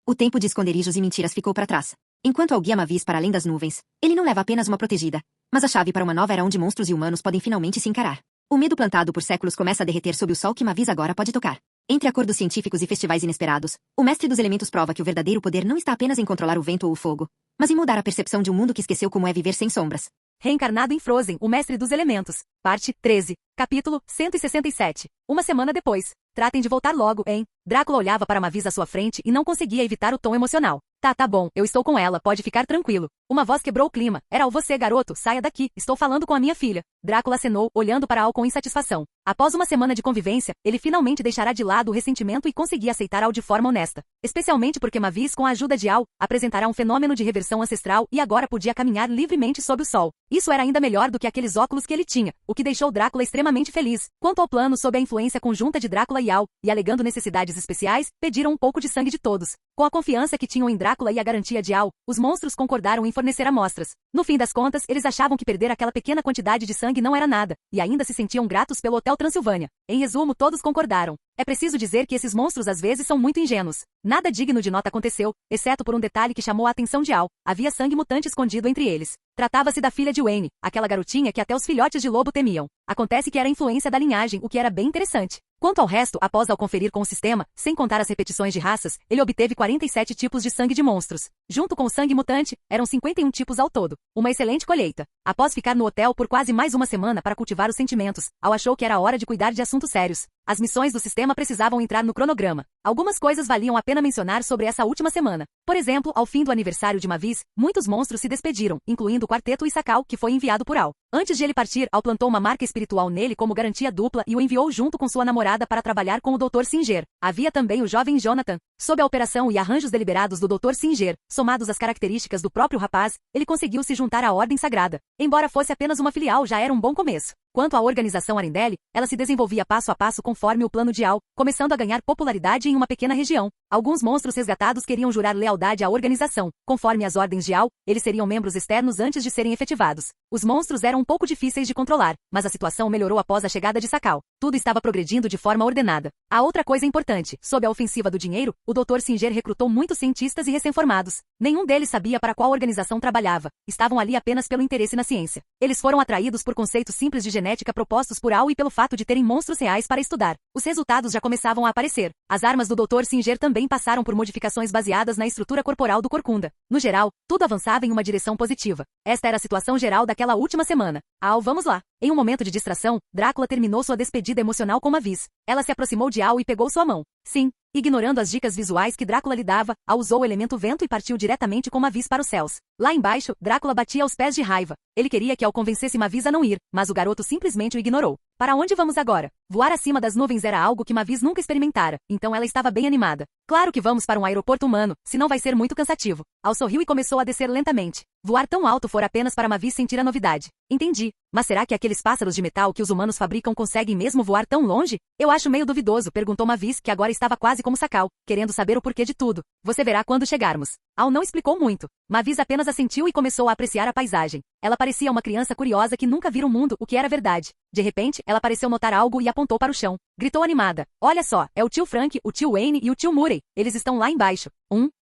O tempo de esconderijos e mentiras ficou para trás. Enquanto Al guia Mavis para além das nuvens, ele não leva apenas uma protegida, mas a chave para uma nova era onde monstros e humanos podem finalmente se encarar. O medo plantado por séculos começa a derreter sob o sol que Mavis agora pode tocar. Entre acordos científicos e festivais inesperados, o mestre dos elementos prova que o verdadeiro poder não está apenas em controlar o vento ou o fogo, mas em mudar a percepção de um mundo que esqueceu como é viver sem sombras. Reencarnado em Frozen, o mestre dos elementos. Parte 13. Capítulo 167. Uma semana depois. Tratem de voltar logo, hein? Drácula olhava para Mavis à sua frente e não conseguia evitar o tom emocional. Tá bom, eu estou com ela, pode ficar tranquilo. Uma voz quebrou o clima. Era você, garoto, saia daqui, estou falando com a minha filha. Drácula acenou, olhando para Al com insatisfação. Após uma semana de convivência, ele finalmente deixará de lado o ressentimento e conseguia aceitar Al de forma honesta. Especialmente porque Mavis, com a ajuda de Al, apresentará um fenômeno de reversão ancestral e agora podia caminhar livremente sob o sol. Isso era ainda melhor do que aqueles óculos que ele tinha, o que deixou Drácula extremamente feliz. Quanto ao plano, sob a influência conjunta de Drácula e Al, e alegando necessidades especiais, pediram um pouco de sangue de todos. Com a confiança que tinham em Drácula e a garantia de Al, os monstros concordaram em fornecer amostras. No fim das contas, eles achavam que perder aquela pequena quantidade de sangue não era nada, e ainda se sentiam gratos pelo Hotel Transilvânia. Em resumo, todos concordaram. É preciso dizer que esses monstros às vezes são muito ingênuos. Nada digno de nota aconteceu, exceto por um detalhe que chamou a atenção de Al. Havia sangue mutante escondido entre eles. Tratava-se da filha de Wayne, aquela garotinha que até os filhotes de lobo temiam. Acontece que era influência da linhagem, o que era bem interessante. Quanto ao resto, após ao conferir com o sistema, sem contar as repetições de raças, ele obteve 47 tipos de sangue de monstros. Junto com o sangue mutante, eram 51 tipos ao todo. Uma excelente colheita. Após ficar no hotel por quase mais uma semana para cultivar os sentimentos, Al achou que era hora de cuidar de assuntos sérios. As missões do sistema precisavam entrar no cronograma. Algumas coisas valiam a pena mencionar sobre essa última semana. Por exemplo, ao fim do aniversário de Mavis, muitos monstros se despediram, incluindo o quarteto Isakal, que foi enviado por Al. Antes de ele partir, Al plantou uma marca espiritual nele como garantia dupla e o enviou junto com sua namorada para trabalhar com o Dr. Singer. Havia também o jovem Jonathan. Sob a operação e arranjos deliberados do Dr. Singer, somados às características do próprio rapaz, ele conseguiu se juntar à Ordem Sagrada. Embora fosse apenas uma filial, já era um bom começo. Quanto à organização Arendelle, ela se desenvolvia passo a passo conforme o plano de Al, começando a ganhar popularidade em uma pequena região. Alguns monstros resgatados queriam jurar lealdade à organização. Conforme as ordens de Al, eles seriam membros externos antes de serem efetivados. Os monstros eram um pouco difíceis de controlar, mas a situação melhorou após a chegada de Sakal. Tudo estava progredindo de forma ordenada. A outra coisa importante, sob a ofensiva do dinheiro, o Dr. Singer recrutou muitos cientistas e recém-formados. Nenhum deles sabia para qual organização trabalhava. Estavam ali apenas pelo interesse na ciência. Eles foram atraídos por conceitos simples de genética propostos por Al e pelo fato de terem monstros reais para estudar. Os resultados já começavam a aparecer. As armas do Dr. Singer também passaram por modificações baseadas na estrutura corporal do Corcunda. No geral, tudo avançava em uma direção positiva. Esta era a situação geral daquela última semana. Al, vamos lá. Em um momento de distração, Drácula terminou sua despedida emocional com Mavis. Ela se aproximou de Al e pegou sua mão. Sim. Ignorando as dicas visuais que Drácula lhe dava, Al usou o elemento vento e partiu diretamente com Mavis para os céus. Lá embaixo, Drácula batia aos pés de raiva. Ele queria que Al convencesse Mavis a não ir, mas o garoto simplesmente o ignorou. Para onde vamos agora? Voar acima das nuvens era algo que Mavis nunca experimentara, então ela estava bem animada. Claro que vamos para um aeroporto humano, senão vai ser muito cansativo. Al sorriu e começou a descer lentamente. Voar tão alto fora apenas para Mavis sentir a novidade. Entendi. Mas será que aqueles pássaros de metal que os humanos fabricam conseguem mesmo voar tão longe? Eu acho meio duvidoso, perguntou Mavis, que agora estava quase como Sakal, querendo saber o porquê de tudo. Você verá quando chegarmos. Al não explicou muito. Mavis apenas assentiu e começou a apreciar a paisagem. Ela parecia uma criança curiosa que nunca vira o mundo, o que era verdade. De repente, ela pareceu notar algo e apontou para o chão. Gritou animada. Olha só, é o tio Frank, o tio Wayne e o tio Murray. Eles estão lá embaixo.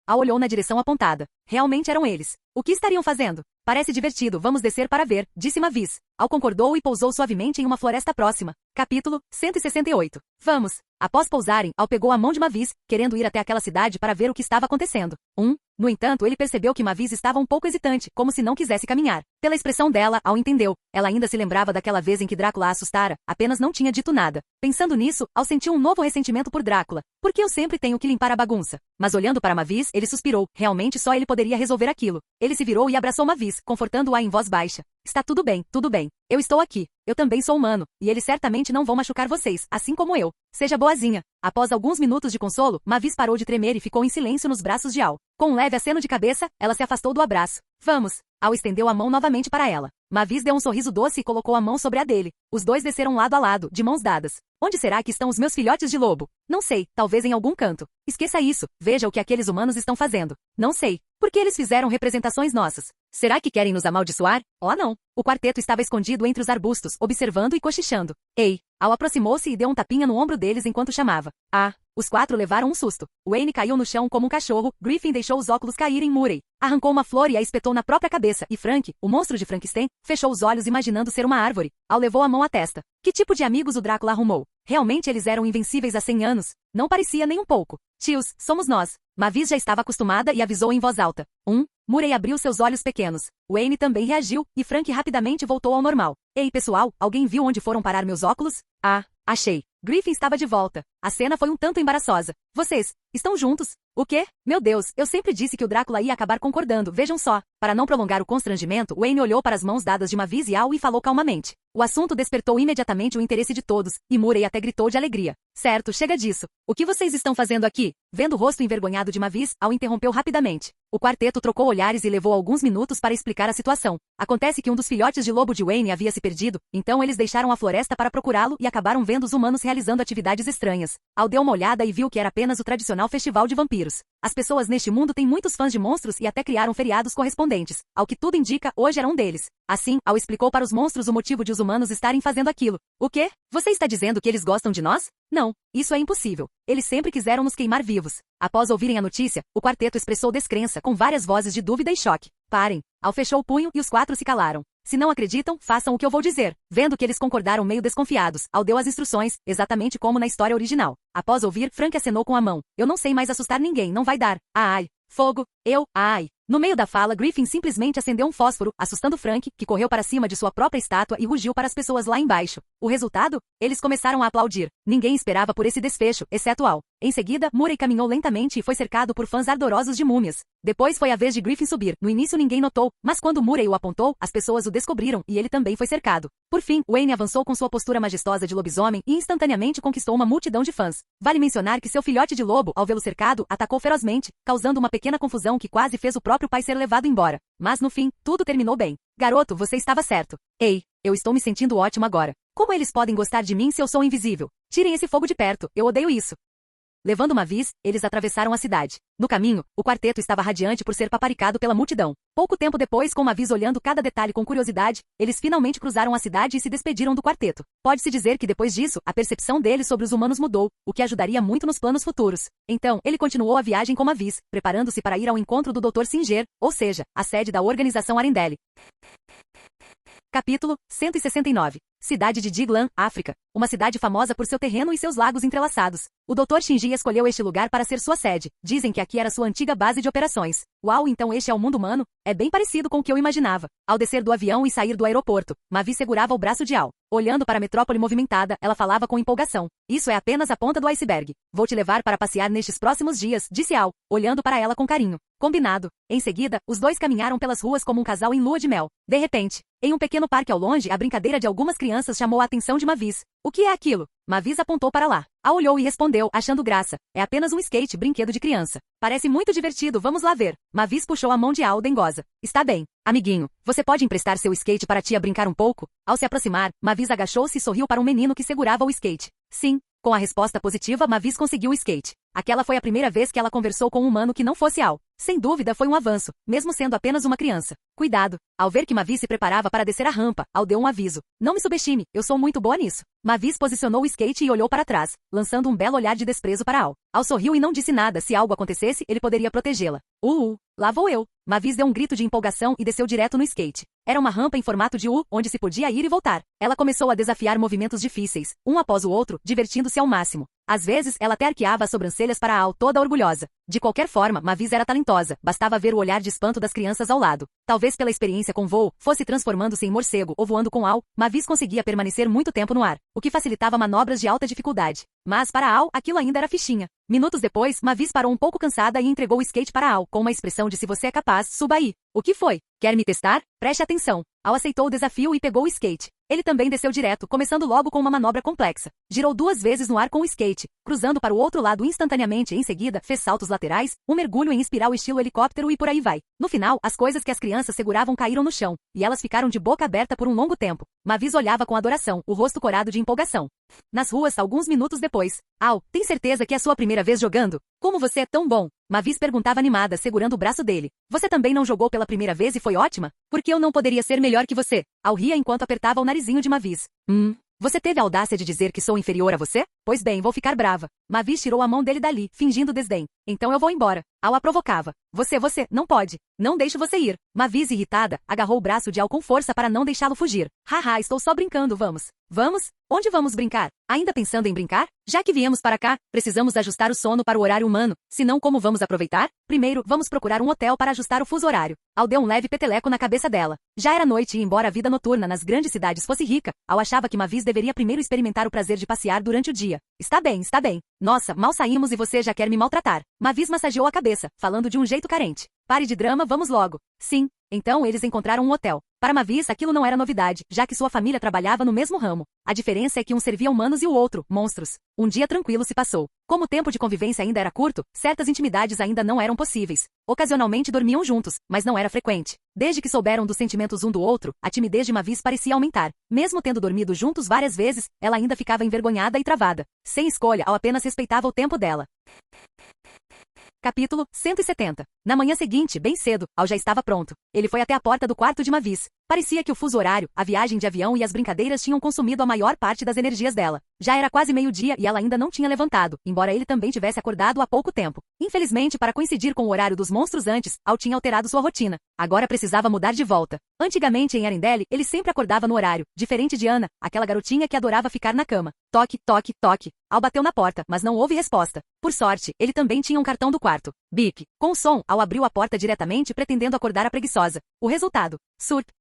Al olhou na direção apontada. Realmente eram eles. O que estariam fazendo? Parece divertido, vamos descer para ver, disse Mavis. Al concordou e pousou suavemente em uma floresta próxima. Capítulo 168. Vamos. Após pousarem, Al pegou a mão de Mavis, querendo ir até aquela cidade para ver o que estava acontecendo. No entanto, ele percebeu que Mavis estava um pouco hesitante, como se não quisesse caminhar. Pela expressão dela, Al entendeu. Ela ainda se lembrava daquela vez em que Drácula a assustara, apenas não tinha dito nada. Pensando nisso, Al sentiu um novo ressentimento por Drácula. Por que eu sempre tenho que limpar a bagunça? Mas olhando para Mavis, ele suspirou. Realmente só ele poderia resolver aquilo. Ele se virou e abraçou Mavis, confortando-a em voz baixa. Está tudo bem, tudo bem. Eu estou aqui. Eu também sou humano, e eles certamente não vão machucar vocês, assim como eu. Seja boazinha. Após alguns minutos de consolo, Mavis parou de tremer e ficou em silêncio nos braços de Al. Com um leve aceno de cabeça, ela se afastou do abraço. Vamos. Al estendeu a mão novamente para ela. Mavis deu um sorriso doce e colocou a mão sobre a dele. Os dois desceram lado a lado, de mãos dadas. Onde será que estão os meus filhotes de lobo? Não sei, talvez em algum canto. Esqueça isso, veja o que aqueles humanos estão fazendo. Não sei. Por que eles fizeram representações nossas? Será que querem nos amaldiçoar? Oh não. O quarteto estava escondido entre os arbustos, observando e cochichando. Ei, Al aproximou-se e deu um tapinha no ombro deles enquanto chamava. Ah! Os 4 levaram um susto. Wayne caiu no chão como um cachorro, Griffin deixou os óculos cair em Murray. Arrancou uma flor e a espetou na própria cabeça, e Frank, o monstro de Frankenstein, fechou os olhos imaginando ser uma árvore. Al levou a mão à testa. Que tipo de amigos o Drácula arrumou? Realmente eles eram invencíveis há 100 anos? Não parecia nem um pouco. Tios, somos nós. Mavis já estava acostumada e avisou em voz alta. Murray abriu seus olhos pequenos. Wayne também reagiu, e Frank rapidamente voltou ao normal. Ei, pessoal, alguém viu onde foram parar meus óculos? Ah, achei. Griffin estava de volta. A cena foi um tanto embaraçosa. Vocês estão juntos? O quê? Meu Deus, eu sempre disse que o Drácula ia acabar concordando, vejam só. Para não prolongar o constrangimento, Wayne olhou para as mãos dadas de Mavis e Al e falou calmamente. O assunto despertou imediatamente o interesse de todos, e Murray até gritou de alegria. Certo, chega disso. O que vocês estão fazendo aqui? Vendo o rosto envergonhado de Mavis, Al interrompeu rapidamente. O quarteto trocou olhares e levou alguns minutos para explicar a situação. Acontece que um dos filhotes de lobo de Wayne havia se perdido, então eles deixaram a floresta para procurá-lo e acabaram vendo os humanos realizando atividades estranhas. Al deu uma olhada e viu que era apenas o tradicional festival de vampiros. As pessoas neste mundo têm muitos fãs de monstros e até criaram feriados correspondentes. Ao que tudo indica, hoje era um deles. Assim, Al explicou para os monstros o motivo de os humanos estarem fazendo aquilo. O quê? Você está dizendo que eles gostam de nós? Não, isso é impossível. Eles sempre quiseram nos queimar vivos. Após ouvirem a notícia, o quarteto expressou descrença com várias vozes de dúvida e choque. Parem. Al fechou o punho e os 4 se calaram. Se não acreditam, façam o que eu vou dizer. Vendo que eles concordaram meio desconfiados, Al deu as instruções, exatamente como na história original. Após ouvir, Frank acenou com a mão. Eu não sei mais assustar ninguém, não vai dar. Ai. Fogo. Ai. No meio da fala, Griffin simplesmente acendeu um fósforo, assustando Frank, que correu para cima de sua própria estátua e rugiu para as pessoas lá embaixo. O resultado? Eles começaram a aplaudir. Ninguém esperava por esse desfecho, exceto Al. Em seguida, Murray caminhou lentamente e foi cercado por fãs ardorosos de múmias. Depois foi a vez de Griffin subir. No início ninguém notou, mas quando Murray o apontou, as pessoas o descobriram e ele também foi cercado. Por fim, Wayne avançou com sua postura majestosa de lobisomem e instantaneamente conquistou uma multidão de fãs. Vale mencionar que seu filhote de lobo, ao vê-lo cercado, atacou ferozmente, causando uma pequena confusão que quase fez o próprio pai ser levado embora. Mas no fim, tudo terminou bem. Garoto, você estava certo. Ei, eu estou me sentindo ótimo agora. Como eles podem gostar de mim se eu sou invisível? Tirem esse fogo de perto, eu odeio isso. Levando Mavis, eles atravessaram a cidade. No caminho, o quarteto estava radiante por ser paparicado pela multidão. Pouco tempo depois, com Mavis olhando cada detalhe com curiosidade, eles finalmente cruzaram a cidade e se despediram do quarteto. Pode-se dizer que depois disso, a percepção deles sobre os humanos mudou, o que ajudaria muito nos planos futuros. Então, ele continuou a viagem com Mavis, preparando-se para ir ao encontro do Dr. Singer, ou seja, a sede da organização Arendelle. Capítulo 169. Cidade de Diglan, África. Uma cidade famosa por seu terreno e seus lagos entrelaçados. O Dr. Shinji escolheu este lugar para ser sua sede. Dizem que aqui era sua antiga base de operações. Uau, então este é o mundo humano? É bem parecido com o que eu imaginava. Ao descer do avião e sair do aeroporto, Mavi segurava o braço de Al. Olhando para a metrópole movimentada, ela falava com empolgação. Isso é apenas a ponta do iceberg. Vou te levar para passear nestes próximos dias, disse Al, olhando para ela com carinho. Combinado. Em seguida, os dois caminharam pelas ruas como um casal em lua de mel. De repente, em um pequeno parque ao longe, a brincadeira de algumas crianças chamou a atenção de Mavis. O que é aquilo? Mavis apontou para lá. Al olhou e respondeu, achando graça. É apenas um skate, brinquedo de criança. Parece muito divertido, vamos lá ver. Mavis puxou a mão de Al dengosa. Está bem. Amiguinho, você pode emprestar seu skate para a tia brincar um pouco? Ao se aproximar, Mavis agachou-se e sorriu para um menino que segurava o skate. Sim. Com a resposta positiva, Mavis conseguiu o skate. Aquela foi a primeira vez que ela conversou com um humano que não fosse Al. Sem dúvida foi um avanço, mesmo sendo apenas uma criança. Cuidado. Ao ver que Mavis se preparava para descer a rampa, Al deu um aviso. Não me subestime, eu sou muito boa nisso. Mavis posicionou o skate e olhou para trás, lançando um belo olhar de desprezo para Al. Al sorriu e não disse nada, se algo acontecesse, ele poderia protegê-la. Lá vou eu. Mavis deu um grito de empolgação e desceu direto no skate. Era uma rampa em formato de U, onde se podia ir e voltar. Ela começou a desafiar movimentos difíceis, um após o outro, divertindo-se ao máximo. Às vezes, ela até arqueava as sobrancelhas para Al, toda orgulhosa. De qualquer forma, Mavis era talentosa, bastava ver o olhar de espanto das crianças ao lado. Talvez pela experiência com voo, fosse transformando-se em morcego ou voando com Al, Mavis conseguia permanecer muito tempo no ar, o que facilitava manobras de alta dificuldade. Mas para Al, aquilo ainda era fichinha. Minutos depois, Mavis parou um pouco cansada e entregou o skate para Al, com uma expressão de se você é capaz, suba aí. O que foi? Quer me testar? Preste atenção. Al aceitou o desafio e pegou o skate. Ele também desceu direto, começando logo com uma manobra complexa. Girou 2 vezes no ar com o skate, cruzando para o outro lado instantaneamente e em seguida fez saltos laterais, um mergulho em espiral estilo helicóptero e por aí vai. No final, as coisas que as crianças seguravam caíram no chão, e elas ficaram de boca aberta por um longo tempo. Mavis olhava com adoração, o rosto corado de empolgação. Nas ruas, alguns minutos depois. Al, tem certeza que é a sua primeira vez jogando? Como você é tão bom? Mavis perguntava animada, segurando o braço dele. Você também não jogou pela primeira vez e foi ótima? Porque eu não poderia ser melhor que você? Al ria enquanto apertava o narizinho de Mavis. Você teve a audácia de dizer que sou inferior a você? Pois bem, vou ficar brava. Mavis tirou a mão dele dali, fingindo desdém. Então eu vou embora. Al a provocava. Você, não pode. Não deixo você ir. Mavis, irritada, agarrou o braço de Al com força para não deixá-lo fugir. Haha, estou só brincando, vamos. Vamos? Onde vamos brincar? Ainda pensando em brincar? Já que viemos para cá, precisamos ajustar o sono para o horário humano. Senão, como vamos aproveitar? Primeiro, vamos procurar um hotel para ajustar o fuso horário. Al deu um leve peteleco na cabeça dela. Já era noite e embora a vida noturna nas grandes cidades fosse rica, Al achava que Mavis deveria primeiro experimentar o prazer de passear durante o dia. Está bem, está bem. Nossa, mal saímos e você já quer me maltratar. Mavis massageou a cabeça, falando de um jeito carente. Pare de drama, vamos logo. Sim. Então eles encontraram um hotel. Para Mavis aquilo não era novidade, já que sua família trabalhava no mesmo ramo. A diferença é que um servia humanos e o outro, monstros. Um dia tranquilo se passou. Como o tempo de convivência ainda era curto, certas intimidades ainda não eram possíveis. Ocasionalmente dormiam juntos, mas não era frequente. Desde que souberam dos sentimentos um do outro, a timidez de Mavis parecia aumentar. Mesmo tendo dormido juntos várias vezes, ela ainda ficava envergonhada e travada. Sem escolha, Al apenas respeitava o tempo dela. Capítulo 170. Na manhã seguinte, bem cedo, Al já estava pronto. Ele foi até a porta do quarto de Mavis. Parecia que o fuso horário, a viagem de avião e as brincadeiras tinham consumido a maior parte das energias dela. Já era quase meio-dia e ela ainda não tinha levantado, embora ele também tivesse acordado há pouco tempo. Infelizmente, para coincidir com o horário dos monstros antes, Al tinha alterado sua rotina. Agora precisava mudar de volta. Antigamente, em Arendelle, ele sempre acordava no horário, diferente de Ana, aquela garotinha que adorava ficar na cama. Toque, toque, toque. Al bateu na porta, mas não houve resposta. Por sorte, ele também tinha um cartão do quarto. Bip. Com o som, Al abriu a porta diretamente pretendendo acordar a preguiçosa. O resultado.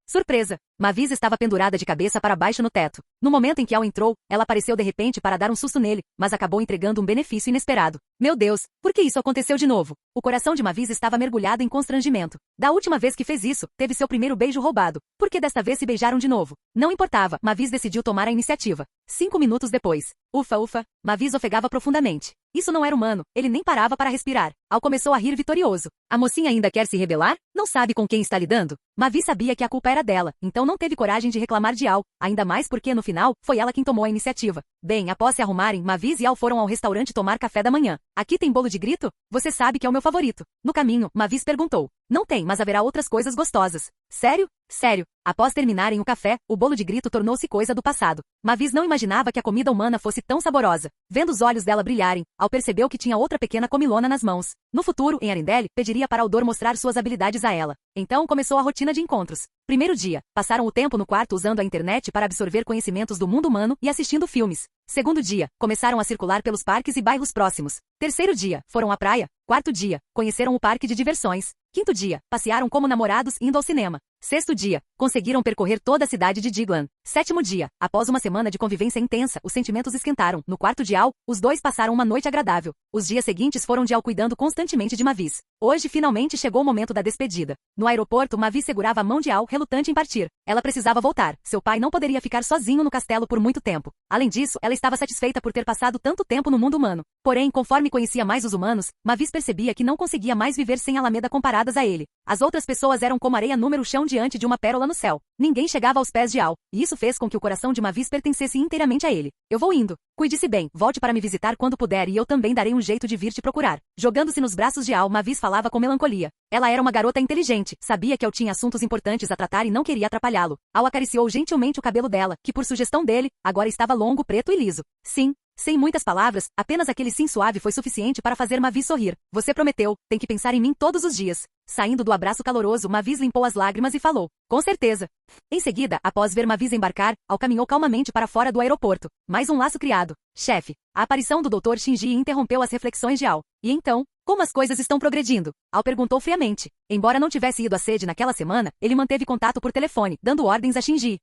Surpresa. Mavis estava pendurada de cabeça para baixo no teto. No momento em que Al entrou, ela apareceu de repente para dar um susto nele, mas acabou entregando um benefício inesperado. Meu Deus, por que isso aconteceu de novo? O coração de Mavis estava mergulhado em constrangimento. Da última vez que fez isso, teve seu primeiro beijo roubado. Por que desta vez se beijaram de novo? Não importava, Mavis decidiu tomar a iniciativa. 5 minutos depois. Ufa. Mavis ofegava profundamente. Isso não era humano, ele nem parava para respirar. Al começou a rir vitorioso. A mocinha ainda quer se rebelar? Não sabe com quem está lidando? Mavis sabia que a culpa era dela, então não teve coragem de reclamar de Al, ainda mais porque, no final, foi ela quem tomou a iniciativa. Bem, após se arrumarem, Mavis e Al foram ao restaurante tomar café da manhã. Aqui tem bolo de grito? Você sabe que é o meu favorito. No caminho, Mavis perguntou. Não tem, mas haverá outras coisas gostosas. Sério? Sério. Após terminarem o café, o bolo de grito tornou-se coisa do passado. Mavis não imaginava que a comida humana fosse tão saborosa. Vendo os olhos dela brilharem, Al percebeu que tinha outra pequena comilona nas mãos. No futuro, em Arendelle, pediria para Aldor mostrar suas habilidades a ela. Então começou a rotina de encontros. Primeiro dia, passaram o tempo no quarto usando a internet para absorver conhecimentos do mundo humano e assistindo filmes. Segundo dia, começaram a circular pelos parques e bairros próximos. Terceiro dia, foram à praia. Quarto dia, conheceram o parque de diversões. Quinto dia, passearam como namorados indo ao cinema. Sexto dia, conseguiram percorrer toda a cidade de Diglan. Sétimo dia, após uma semana de convivência intensa, os sentimentos esquentaram. No quarto de Al, os dois passaram uma noite agradável. Os dias seguintes foram de Al cuidando constantemente de Mavis. Hoje finalmente chegou o momento da despedida. No aeroporto, Mavis segurava a mão de Al, relutante em partir. Ela precisava voltar. Seu pai não poderia ficar sozinho no castelo por muito tempo. Além disso, ela estava satisfeita por ter passado tanto tempo no mundo humano. Porém, conforme conhecia mais os humanos, Mavis percebia que não conseguia mais viver sem Alameda comparadas a ele. As outras pessoas eram como areia número chão diante de uma pérola no céu. Ninguém chegava aos pés de Al, e isso fez com que o coração de Mavis pertencesse inteiramente a ele. Eu vou indo. Cuide-se bem, volte para me visitar quando puder e eu também darei um jeito de vir te procurar. Jogando-se nos braços de Al, Mavis falava com melancolia. Ela era uma garota inteligente, sabia que Al tinha assuntos importantes a tratar e não queria atrapalhá-lo. Al acariciou gentilmente o cabelo dela, que por sugestão dele, agora estava longo, preto e liso. Sim. Sem muitas palavras, apenas aquele sim suave foi suficiente para fazer Mavis sorrir. Você prometeu, tem que pensar em mim todos os dias. Saindo do abraço caloroso, Mavis limpou as lágrimas e falou. Com certeza. Em seguida, após ver Mavis embarcar, Al caminhou calmamente para fora do aeroporto. Mais um laço criado. Chefe. A aparição do Dr. Shinji interrompeu as reflexões de Al. E então? Como as coisas estão progredindo? Al perguntou friamente. Embora não tivesse ido à sede naquela semana, ele manteve contato por telefone, dando ordens a Shinji.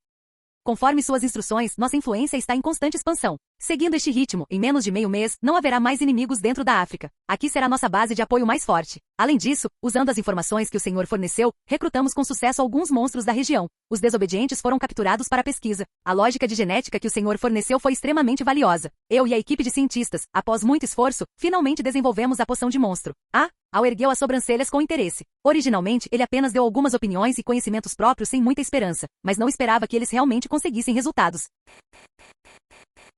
Conforme suas instruções, nossa influência está em constante expansão. Seguindo este ritmo, em menos de meio mês, não haverá mais inimigos dentro da África. Aqui será nossa base de apoio mais forte. Além disso, usando as informações que o senhor forneceu, recrutamos com sucesso alguns monstros da região. Os desobedientes foram capturados para a pesquisa. A lógica de genética que o senhor forneceu foi extremamente valiosa. Eu e a equipe de cientistas, após muito esforço, finalmente desenvolvemos a poção de monstro. Al ergueu as sobrancelhas com interesse. Originalmente, ele apenas deu algumas opiniões e conhecimentos próprios sem muita esperança, mas não esperava que eles realmente conseguissem resultados.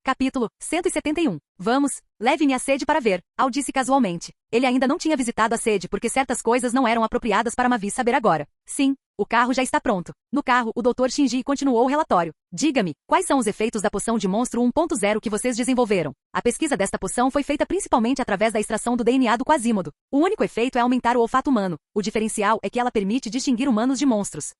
Capítulo 171. Vamos, leve-me à sede para ver, Al disse casualmente. Ele ainda não tinha visitado a sede porque certas coisas não eram apropriadas para Mavis saber agora. Sim, o carro já está pronto. No carro, o Dr. Shinji continuou o relatório. Diga-me, quais são os efeitos da poção de monstro 1.0 que vocês desenvolveram? A pesquisa desta poção foi feita principalmente através da extração do DNA do Quasimodo. O único efeito é aumentar o olfato humano. O diferencial é que ela permite distinguir humanos de monstros.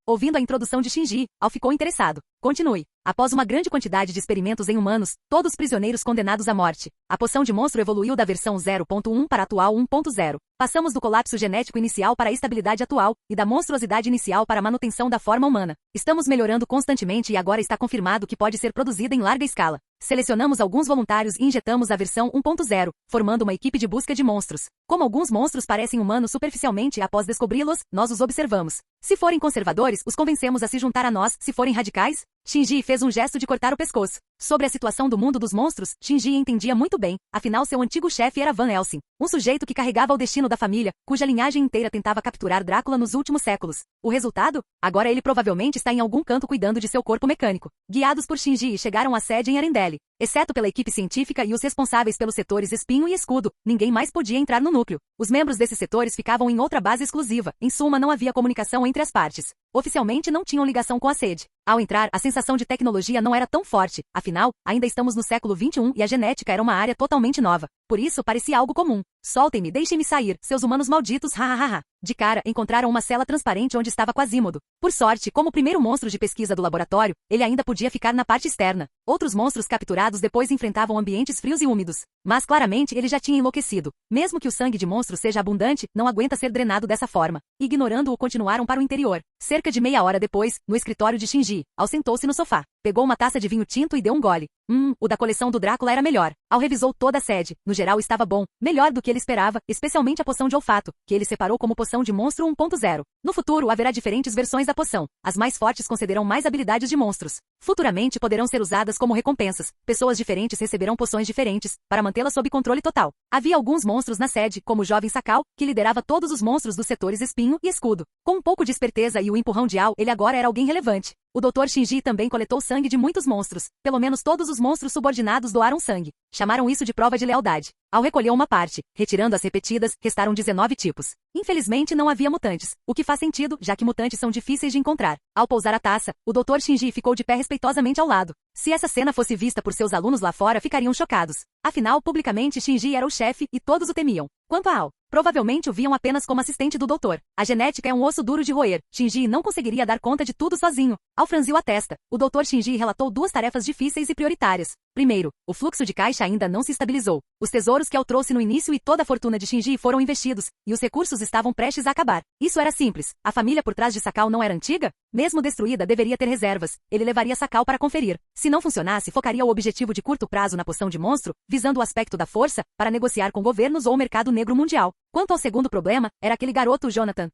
Ouvindo a introdução de Shinji, Al ficou interessado. Continue. Após uma grande quantidade de experimentos em humanos, todos prisioneiros condenados à morte, a poção de monstro evoluiu da versão 0.1 para a atual 1.0. Passamos do colapso genético inicial para a estabilidade atual, e da monstruosidade inicial para a manutenção da forma humana. Estamos melhorando constantemente e agora está confirmado que pode ser produzida em larga escala. Selecionamos alguns voluntários e injetamos a versão 1.0, formando uma equipe de busca de monstros. Como alguns monstros parecem humanos superficialmente após descobri-los, nós os observamos. Se forem conservadores, os convencemos a se juntar a nós. Se forem radicais, Shinji fez um gesto de cortar o pescoço. Sobre a situação do mundo dos monstros, Shinji entendia muito bem, afinal seu antigo chefe era Van Helsing, um sujeito que carregava o destino da família, cuja linhagem inteira tentava capturar Drácula nos últimos séculos. O resultado? Agora ele provavelmente está em algum canto cuidando de seu corpo mecânico. Guiados por Shinji, chegaram à sede em Arendelle. Exceto pela equipe científica e os responsáveis pelos setores Espinho e Escudo, ninguém mais podia entrar no núcleo. Os membros desses setores ficavam em outra base exclusiva. Em suma, não havia comunicação entre as partes. Oficialmente não tinham ligação com a sede. Ao entrar, a sensação de tecnologia não era tão forte. Afinal, ainda estamos no século XXI e a genética era uma área totalmente nova. Por isso, parecia algo comum. Soltem-me, deixem-me sair, seus humanos malditos, hahaha. De cara, encontraram uma cela transparente onde estava Quasimodo. Por sorte, como o primeiro monstro de pesquisa do laboratório, ele ainda podia ficar na parte externa. Outros monstros capturados depois enfrentavam ambientes frios e úmidos. Mas claramente ele já tinha enlouquecido. Mesmo que o sangue de monstro seja abundante, não aguenta ser drenado dessa forma. Ignorando-o, continuaram para o interior. Cerca de meia hora depois, no escritório de Shinji, Al sentou-se no sofá. Pegou uma taça de vinho tinto e deu um gole. O da coleção do Drácula era melhor. Al revisou toda a sede. No geral estava bom. Melhor do que ele esperava, especialmente a poção de olfato, que ele separou como poção de monstro 1.0. No futuro haverá diferentes versões da poção. As mais fortes concederão mais habilidades de monstros. Futuramente poderão ser usadas como recompensas. Pessoas diferentes receberão poções diferentes, para mantê-las sob controle total. Havia alguns monstros na sede, como o jovem Sakal, que liderava todos os monstros dos setores Espinho e Escudo. Com um pouco de esperteza e o empurrão de Al, ele agora era alguém relevante. O Dr. Shinji também coletou sangue de muitos monstros. Pelo menos todos os monstros subordinados doaram sangue. Chamaram isso de prova de lealdade. Al recolheu uma parte. Retirando as repetidas, restaram 19 tipos. Infelizmente não havia mutantes. O que faz sentido, já que mutantes são difíceis de encontrar. Ao pousar a taça, o Dr. Shinji ficou de pé respeitosamente ao lado. Se essa cena fosse vista por seus alunos lá fora, ficariam chocados. Afinal, publicamente Shinji era o chefe e todos o temiam. Quanto a Al, provavelmente o viam apenas como assistente do doutor. A genética é um osso duro de roer. Shinji não conseguiria dar conta de tudo sozinho. Al franziu a testa. O Dr. Shinji relatou duas tarefas difíceis e prioritárias. Primeiro, o fluxo de caixa ainda não se estabilizou. Os tesouros que Al trouxe no início e toda a fortuna de Shinji foram investidos, e os recursos estavam prestes a acabar. Isso era simples. A família por trás de Sakal não era antiga? Mesmo destruída, deveria ter reservas. Ele levaria Sakal para conferir. Se não funcionasse, focaria o objetivo de curto prazo na poção de monstro, visando o aspecto da força, para negociar com governos ou o mercado negro mundial. Quanto ao segundo problema, era aquele garoto Jonathan.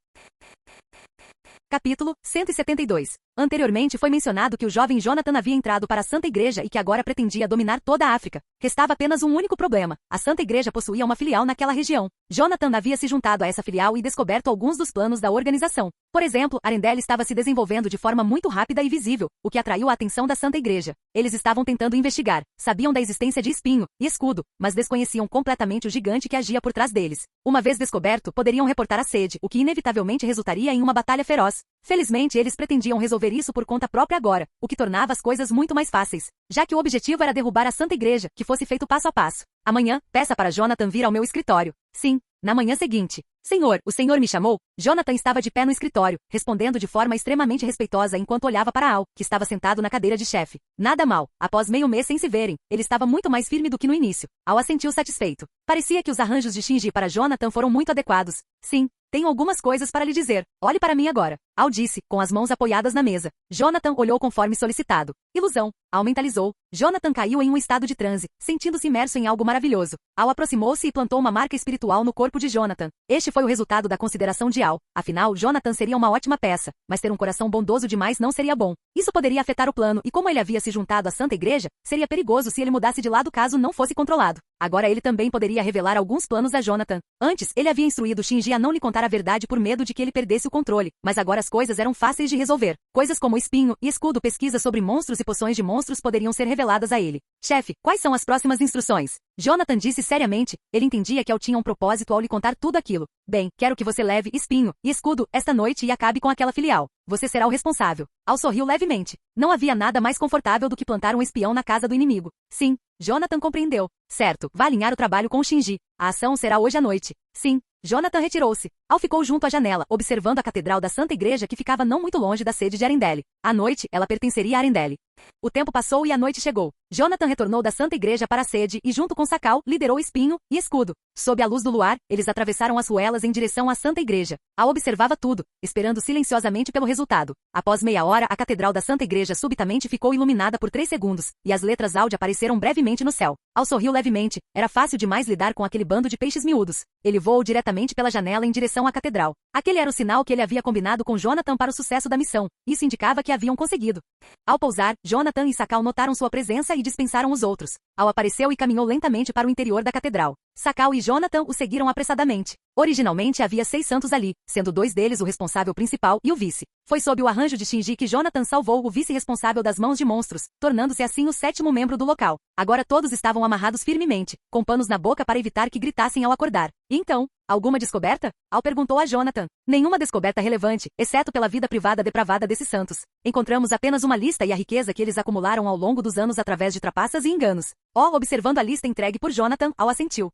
Capítulo 172. Anteriormente foi mencionado que o jovem Jonathan havia entrado para a Santa Igreja e que agora pretendia dominar toda a África. Restava apenas um único problema. A Santa Igreja possuía uma filial naquela região. Jonathan havia se juntado a essa filial e descoberto alguns dos planos da organização. Por exemplo, Arendelle estava se desenvolvendo de forma muito rápida e visível, o que atraiu a atenção da Santa Igreja. Eles estavam tentando investigar, sabiam da existência de Espinho e Escudo, mas desconheciam completamente o gigante que agia por trás deles. Uma vez descoberto, poderiam reportar a sede, o que inevitavelmente resultaria em uma batalha feroz. Felizmente, eles pretendiam resolver isso por conta própria agora, o que tornava as coisas muito mais fáceis, já que o objetivo era derrubar a Santa Igreja, que fosse feito passo a passo. Amanhã, peça para Jonathan vir ao meu escritório. Sim, na manhã seguinte. Senhor, o senhor me chamou? Jonathan estava de pé no escritório, respondendo de forma extremamente respeitosa enquanto olhava para Al, que estava sentado na cadeira de chefe. Nada mal, após meio mês sem se verem, ele estava muito mais firme do que no início. Al assentiu satisfeito. Parecia que os arranjos de Shinji para Jonathan foram muito adequados. Sim, tenho algumas coisas para lhe dizer. Olhe para mim agora. Al disse, com as mãos apoiadas na mesa. Jonathan olhou conforme solicitado. Ilusão. Al mentalizou. Jonathan caiu em um estado de transe, sentindo-se imerso em algo maravilhoso. Al aproximou-se e plantou uma marca espiritual no corpo de Jonathan. Este foi o resultado da consideração de Al. Afinal, Jonathan seria uma ótima peça, mas ter um coração bondoso demais não seria bom. Isso poderia afetar o plano e como ele havia se juntado à Santa Igreja, seria perigoso se ele mudasse de lado caso não fosse controlado. Agora ele também poderia revelar alguns planos a Jonathan. Antes, ele havia instruído Shinji a não lhe contar a verdade por medo de que ele perdesse o controle, mas agora as coisas eram fáceis de resolver. Coisas como espinho e escudo, pesquisa sobre monstros e poções de monstros poderiam ser reveladas a ele. Chefe, quais são as próximas instruções? Jonathan disse seriamente. Ele entendia que El tinha um propósito ao lhe contar tudo aquilo. Bem, quero que você leve espinho e escudo esta noite e acabe com aquela filial. Você será o responsável. Al sorriu levemente. Não havia nada mais confortável do que plantar um espião na casa do inimigo. Sim, Jonathan compreendeu. Certo, vá alinhar o trabalho com Shinji. A ação será hoje à noite. Sim. Jonathan retirou-se. Al ficou junto à janela, observando a catedral da Santa Igreja que ficava não muito longe da sede de Arendelle. À noite, ela pertenceria a Arendelle. O tempo passou e a noite chegou. Jonathan retornou da Santa Igreja para a sede e, junto com Sakal, liderou espinho e escudo. Sob a luz do luar, eles atravessaram as ruelas em direção à Santa Igreja. Al observava tudo, esperando silenciosamente pelo resultado. Após meia hora, a catedral da Santa Igreja subitamente ficou iluminada por 3 segundos, e as letras Audi apareceram brevemente no céu. Al sorriu levemente. Era fácil demais lidar com aquele bando de peixes miúdos. Ele voou diretamente pela janela em direção à catedral. Aquele era o sinal que ele havia combinado com Jonathan para o sucesso da missão. Isso indicava que haviam conseguido. Ao pousar, Jonathan e Sakal notaram sua presença e dispensaram os outros. Al apareceu e caminhou lentamente para o interior da catedral. Sakal e Jonathan o seguiram apressadamente. Originalmente havia 6 santos ali, sendo 2 deles o responsável principal e o vice. Foi sob o arranjo de Shinji que Jonathan salvou o vice-responsável das mãos de monstros, tornando-se assim o 7º membro do local. Agora todos estavam amarrados firmemente, com panos na boca para evitar que gritassem ao acordar. E então, alguma descoberta? Al perguntou a Jonathan. Nenhuma descoberta relevante, exceto pela vida privada depravada desses santos. Encontramos apenas uma lista e a riqueza que eles acumularam ao longo dos anos através de trapaças e enganos. Observando a lista entregue por Jonathan, Al assentiu.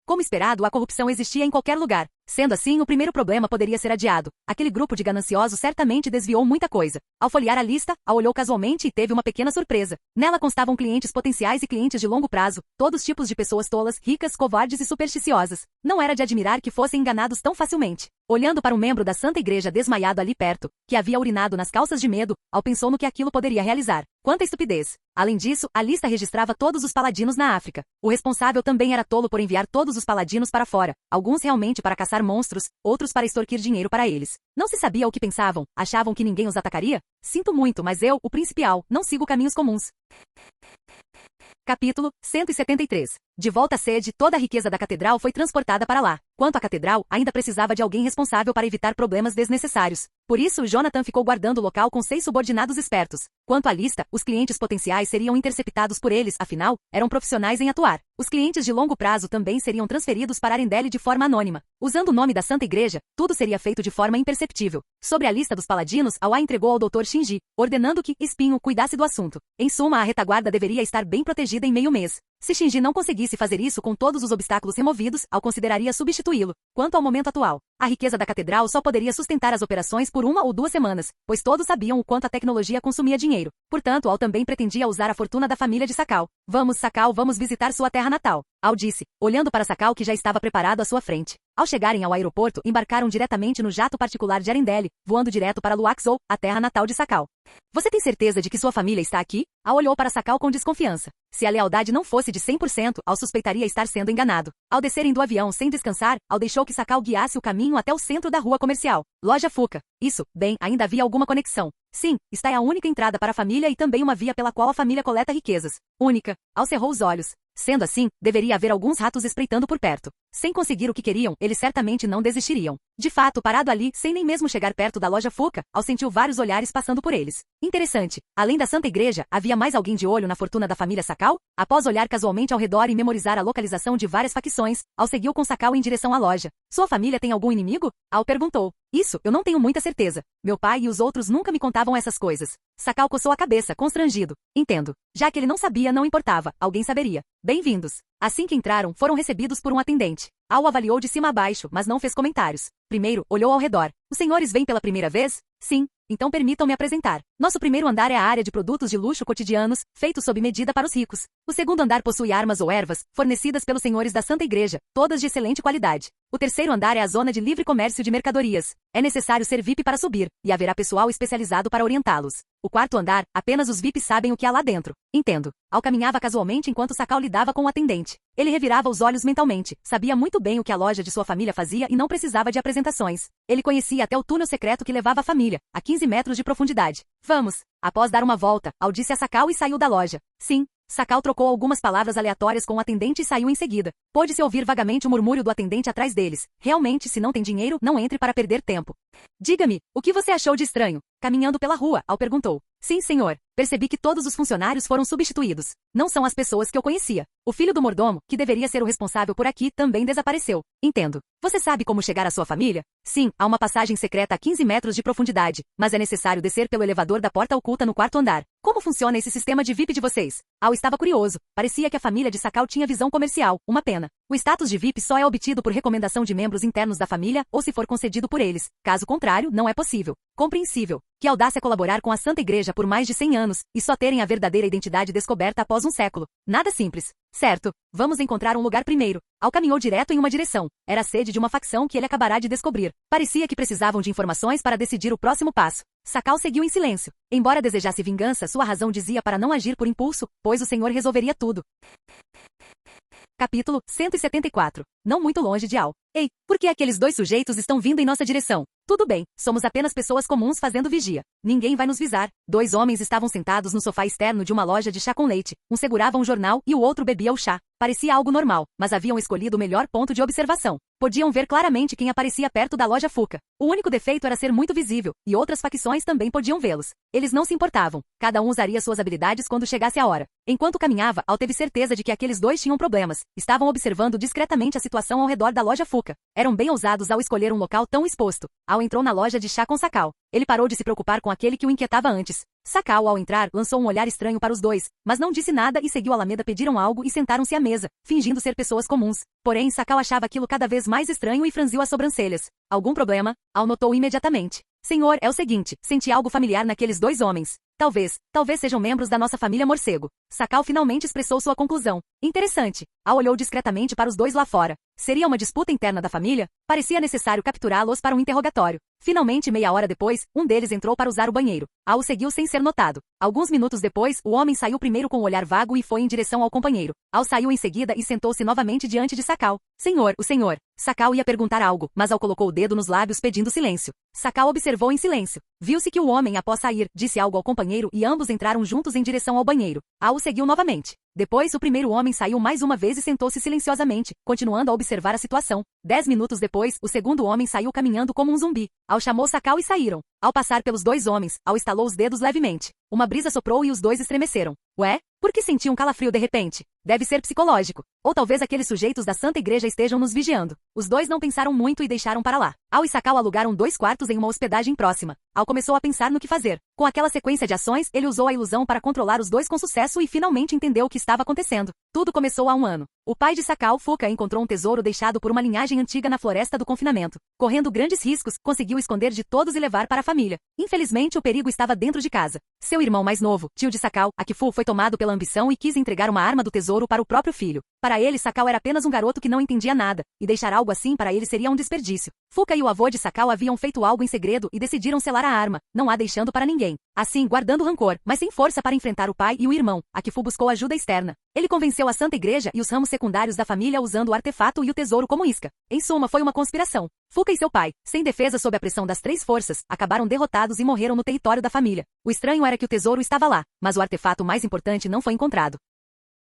Como esperado, a corrupção existia em qualquer lugar. Sendo assim, o primeiro problema poderia ser adiado. Aquele grupo de gananciosos certamente desviou muita coisa. Ao folhear a lista, Al olhou casualmente e teve uma pequena surpresa. Nela constavam clientes potenciais e clientes de longo prazo, todos tipos de pessoas tolas, ricas, covardes e supersticiosas. Não era de admirar que fossem enganados tão facilmente. Olhando para um membro da Santa Igreja desmaiado ali perto, que havia urinado nas calças de medo, Al pensou no que aquilo poderia realizar. Quanta estupidez! Além disso, a lista registrava todos os paladinos na África. O responsável também era tolo por enviar todos os paladinos para fora, alguns realmente para caçar monstros, outros para extorquir dinheiro para eles. Não se sabia o que pensavam, achavam que ninguém os atacaria? Sinto muito, mas eu, o príncipe Al, não sigo caminhos comuns. Capítulo 173. De volta à sede, toda a riqueza da catedral foi transportada para lá. Quanto à catedral, ainda precisava de alguém responsável para evitar problemas desnecessários. Por isso, Jonathan ficou guardando o local com 6 subordinados espertos. Quanto à lista, os clientes potenciais seriam interceptados por eles, afinal, eram profissionais em atuar. Os clientes de longo prazo também seriam transferidos para Arendelle de forma anônima. Usando o nome da Santa Igreja, tudo seria feito de forma imperceptível. Sobre a lista dos paladinos, Al entregou ao Dr. Shinji, ordenando que Espinho cuidasse do assunto. Em suma, a retaguarda deveria estar bem protegida em meio mês. Se Shinji não conseguisse fazer isso com todos os obstáculos removidos, Al consideraria substituí-lo. Quanto ao momento atual, a riqueza da catedral só poderia sustentar as operações por 1 ou 2 semanas, pois todos sabiam o quanto a tecnologia consumia dinheiro. Portanto, Al também pretendia usar a fortuna da família de Sakal. Vamos, Sakal, vamos visitar sua terra natal. Al disse, olhando para Sakal que já estava preparado à sua frente. Ao chegarem ao aeroporto, embarcaram diretamente no jato particular de Arendelle, voando direto para Luaxou, a terra natal de Sakal. Você tem certeza de que sua família está aqui? Al olhou para Sakal com desconfiança. Se a lealdade não fosse de 100%, Al suspeitaria estar sendo enganado. Ao descerem do avião sem descansar, Al deixou que Sakal guiasse o caminho até o centro da rua comercial. Loja Fuca. Isso, bem, ainda havia alguma conexão. Sim, está é a única entrada para a família e também uma via pela qual a família coleta riquezas. Única. Al cerrou os olhos. Sendo assim, deveria haver alguns ratos espreitando por perto. Sem conseguir o que queriam, eles certamente não desistiriam. De fato, parado ali, sem nem mesmo chegar perto da loja Fuca, Al sentiu vários olhares passando por eles. Interessante. Além da Santa Igreja, havia mais alguém de olho na fortuna da família Sakal? Após olhar casualmente ao redor e memorizar a localização de várias facções, Al seguiu com Sakal em direção à loja. Sua família tem algum inimigo? Al perguntou. Isso, eu não tenho muita certeza. Meu pai e os outros nunca me contavam essas coisas. Sakal coçou a cabeça, constrangido. Entendo. Já que ele não sabia, não importava. Alguém saberia. Bem-vindos. Assim que entraram, foram recebidos por um atendente. Al avaliou de cima a baixo, mas não fez comentários. Primeiro, olhou ao redor. Os senhores vêm pela primeira vez? Sim. Então permitam-me apresentar. Nosso primeiro andar é a área de produtos de luxo cotidianos, feitos sob medida para os ricos. O segundo andar possui armas ou ervas, fornecidas pelos senhores da Santa Igreja, todas de excelente qualidade. O terceiro andar é a zona de livre comércio de mercadorias. É necessário ser VIP para subir, e haverá pessoal especializado para orientá-los. O quarto andar, apenas os VIPs sabem o que há lá dentro. Entendo. Al caminhava casualmente enquanto Sakal lidava com o atendente. Ele revirava os olhos mentalmente, sabia muito bem o que a loja de sua família fazia e não precisava de apresentações. Ele conhecia até o túnel secreto que levava a família, a 15 metros de profundidade. Vamos. Após dar uma volta, Al disse a Sakal e saiu da loja. Sim. Sakal trocou algumas palavras aleatórias com o atendente e saiu em seguida. Pôde-se ouvir vagamente o murmúrio do atendente atrás deles. Realmente, se não tem dinheiro, não entre para perder tempo. Diga-me, o que você achou de estranho? Caminhando pela rua, Al perguntou. Sim, senhor. Percebi que todos os funcionários foram substituídos. Não são as pessoas que eu conhecia. O filho do mordomo, que deveria ser o responsável por aqui, também desapareceu. Entendo. Você sabe como chegar à sua família? Sim, há uma passagem secreta a 15 metros de profundidade, mas é necessário descer pelo elevador da porta oculta no quarto andar. Como funciona esse sistema de VIP de vocês? Al estava curioso. Parecia que a família de Sakal tinha visão comercial. Uma pena. O status de VIP só é obtido por recomendação de membros internos da família ou se for concedido por eles. Caso contrário, não é possível. Compreensível. Que audácia colaborar com a Santa Igreja por mais de 100 anos e só terem a verdadeira identidade descoberta após um século. Nada simples. Certo. Vamos encontrar um lugar primeiro. Al caminhou direto em uma direção. Era a sede de uma facção que ele acabará de descobrir. Parecia que precisavam de informações para decidir o próximo passo. Sakal seguiu em silêncio. Embora desejasse vingança, sua razão dizia para não agir por impulso, pois o Senhor resolveria tudo. Capítulo 174. Não muito longe de Al. Ei, por que aqueles dois sujeitos estão vindo em nossa direção? Tudo bem, somos apenas pessoas comuns fazendo vigia. Ninguém vai nos visar. Dois homens estavam sentados no sofá externo de uma loja de chá com leite. Um segurava um jornal e o outro bebia o chá. Parecia algo normal, mas haviam escolhido o melhor ponto de observação. Podiam ver claramente quem aparecia perto da loja Fuca. O único defeito era ser muito visível, e outras facções também podiam vê-los. Eles não se importavam. Cada um usaria suas habilidades quando chegasse a hora. Enquanto caminhava, Al teve certeza de que aqueles dois tinham problemas. Estavam observando discretamente a situação ao redor da loja Fuca. Eram bem ousados ao escolher um local tão exposto. Al entrou na loja de chá com Sakal. Ele parou de se preocupar com aquele que o inquietava antes. Sakal, ao entrar, lançou um olhar estranho para os dois, mas não disse nada e seguiu a Alameda. Pediram algo e sentaram-se à mesa, fingindo ser pessoas comuns. Porém, Sakal achava aquilo cada vez mais estranho e franziu as sobrancelhas. Algum problema? Al notou imediatamente. Senhor, é o seguinte, senti algo familiar naqueles dois homens. Talvez sejam membros da nossa família morcego. Sakal finalmente expressou sua conclusão. Interessante. Al olhou discretamente para os dois lá fora. Seria uma disputa interna da família? Parecia necessário capturá-los para um interrogatório. Finalmente, meia hora depois, um deles entrou para usar o banheiro. Al o seguiu sem ser notado. Alguns minutos depois, o homem saiu primeiro com um olhar vago e foi em direção ao companheiro. Al saiu em seguida e sentou-se novamente diante de Sakal. Senhor, o senhor. Sakal ia perguntar algo, mas Al colocou o dedo nos lábios pedindo silêncio. Sakal observou em silêncio. Viu-se que o homem, após sair, disse algo ao companheiro e ambos entraram juntos em direção ao banheiro. Al o seguiu novamente. Depois, o primeiro homem saiu mais uma vez e sentou-se silenciosamente, continuando a observar a situação. 10 minutos depois, o segundo homem saiu caminhando como um zumbi. Al chamou Sakal e saíram. Ao passar pelos dois homens, Al estalou os dedos levemente. Uma brisa soprou e os dois estremeceram. Ué? Por que senti um calafrio de repente? Deve ser psicológico. Ou talvez aqueles sujeitos da Santa Igreja estejam nos vigiando. Os dois não pensaram muito e deixaram para lá. Al e Sakal alugaram 2 quartos em uma hospedagem próxima. Al começou a pensar no que fazer. Com aquela sequência de ações, ele usou a ilusão para controlar os dois com sucesso e finalmente entendeu o que estava acontecendo. Tudo começou há um ano. O pai de Sakal, Fuca, encontrou um tesouro deixado por uma linhagem antiga na floresta do confinamento. Correndo grandes riscos, conseguiu esconder de todos e levar para a família. Infelizmente, o perigo estava dentro de casa. Seu irmão mais novo, tio de Sakal, Akifu, foi tomado pela ambição e quis entregar uma arma do tesouro para o próprio filho. Para ele, Sakal era apenas um garoto que não entendia nada, e deixar algo assim para ele seria um desperdício. Fuca e o avô de Sakal haviam feito algo em segredo e decidiram selar a arma, não a deixando para ninguém. Assim, guardando rancor, mas sem força para enfrentar o pai e o irmão, Akifu buscou ajuda externa. Ele convenceu a Santa Igreja e os ramos secundários da família usando o artefato e o tesouro como isca. Em suma, foi uma conspiração. Fuca e seu pai, sem defesa sob a pressão das 3 forças, acabaram derrotados e morreram no território da família. O estranho era que o tesouro estava lá, mas o artefato mais importante não foi encontrado.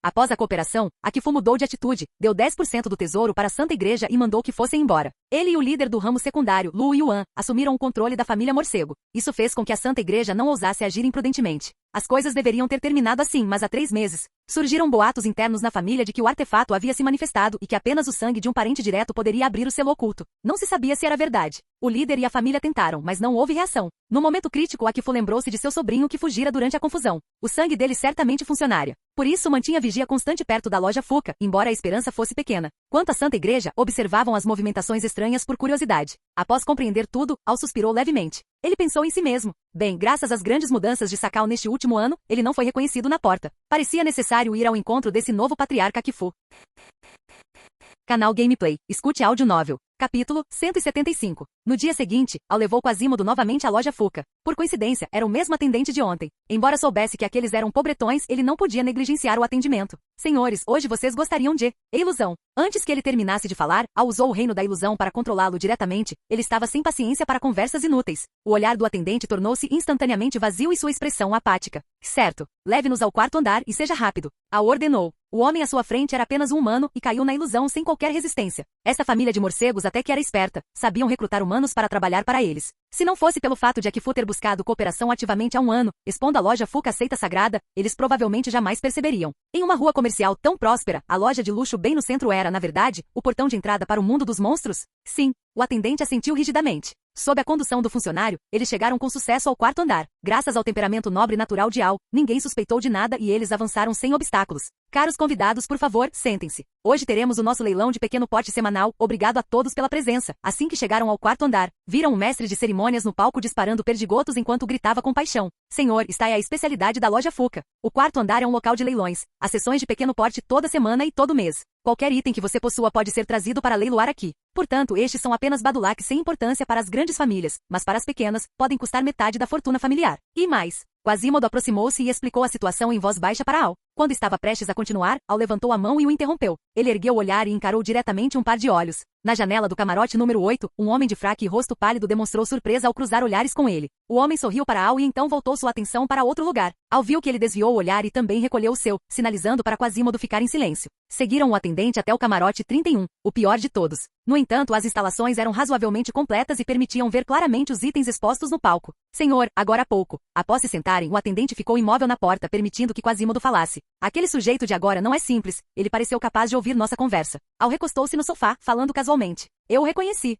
Após a cooperação, Akifu mudou de atitude, deu 10% do tesouro para a Santa Igreja e mandou que fossem embora. Ele e o líder do ramo secundário, Lu Yuan, assumiram o controle da família morcego. Isso fez com que a Santa Igreja não ousasse agir imprudentemente. As coisas deveriam ter terminado assim, mas há 3 meses, surgiram boatos internos na família de que o artefato havia se manifestado e que apenas o sangue de um parente direto poderia abrir o selo oculto. Não se sabia se era verdade. O líder e a família tentaram, mas não houve reação. No momento crítico, Akifu lembrou-se de seu sobrinho que fugira durante a confusão. O sangue dele certamente funcionaria. Por isso, mantinha vigia constante perto da loja Fuca, embora a esperança fosse pequena. Quanto à Santa Igreja, observavam as movimentações estranhas por curiosidade. Após compreender tudo, Al suspirou levemente. Ele pensou em si mesmo. Bem, graças às grandes mudanças de Sakal neste último ano, ele não foi reconhecido na porta. Parecia necessário ir ao encontro desse novo patriarca Akifu. Canal Gameplay. Escute áudio novel. Capítulo 175. No dia seguinte, Al levou Quasimodo novamente à loja Fuca. Por coincidência, era o mesmo atendente de ontem. Embora soubesse que aqueles eram pobretões, ele não podia negligenciar o atendimento. Senhores, hoje vocês gostariam de ilusão. Antes que ele terminasse de falar, Al usou o reino da ilusão para controlá-lo diretamente. Ele estava sem paciência para conversas inúteis. O olhar do atendente tornou-se instantaneamente vazio e sua expressão apática. Certo. Leve-nos ao quarto andar e seja rápido. Al ordenou. O homem à sua frente era apenas um humano e caiu na ilusão sem qualquer resistência. Essa família de morcegos até que era esperta. Sabiam recrutar humanos para trabalhar para eles. Se não fosse pelo fato de Akifu ter buscado cooperação ativamente há um ano, expondo a loja Fuca Seita Sagrada, eles provavelmente jamais perceberiam. Em uma rua comercial tão próspera, a loja de luxo bem no centro era, na verdade, o portão de entrada para o mundo dos monstros? Sim. O atendente assentiu rigidamente. Sob a condução do funcionário, eles chegaram com sucesso ao quarto andar. Graças ao temperamento nobre e natural de Al, ninguém suspeitou de nada e eles avançaram sem obstáculos. Caros convidados, por favor, sentem-se. Hoje teremos o nosso leilão de pequeno porte semanal. Obrigado a todos pela presença. Assim que chegaram ao quarto andar, viram o mestre de cerimônias no palco disparando perdigotos enquanto gritava com paixão. Senhor, está aí a especialidade da loja Fuca. O quarto andar é um local de leilões. Há sessões de pequeno porte toda semana e todo mês. Qualquer item que você possua pode ser trazido para leiloar aqui. Portanto, estes são apenas badulaques sem importância para as grandes famílias, mas para as pequenas, podem custar metade da fortuna familiar. E mais. Quasimodo aproximou-se e explicou a situação em voz baixa para Al. Quando estava prestes a continuar, Al levantou a mão e o interrompeu. Ele ergueu o olhar e encarou diretamente um par de olhos. Na janela do camarote número 8, um homem de fraque e rosto pálido demonstrou surpresa ao cruzar olhares com ele. O homem sorriu para Al e então voltou sua atenção para outro lugar. Al viu que ele desviou o olhar e também recolheu o seu, sinalizando para Quasimodo ficar em silêncio. Seguiram o atendente até o camarote 31, o pior de todos. No entanto, as instalações eram razoavelmente completas e permitiam ver claramente os itens expostos no palco. Senhor, agora há pouco. Após se sentarem, o atendente ficou imóvel na porta, permitindo que Quasimodo falasse. Aquele sujeito de agora não é simples. Ele pareceu capaz de ouvir nossa conversa. Al recostou-se no sofá, falando casualmente. Eu o reconheci.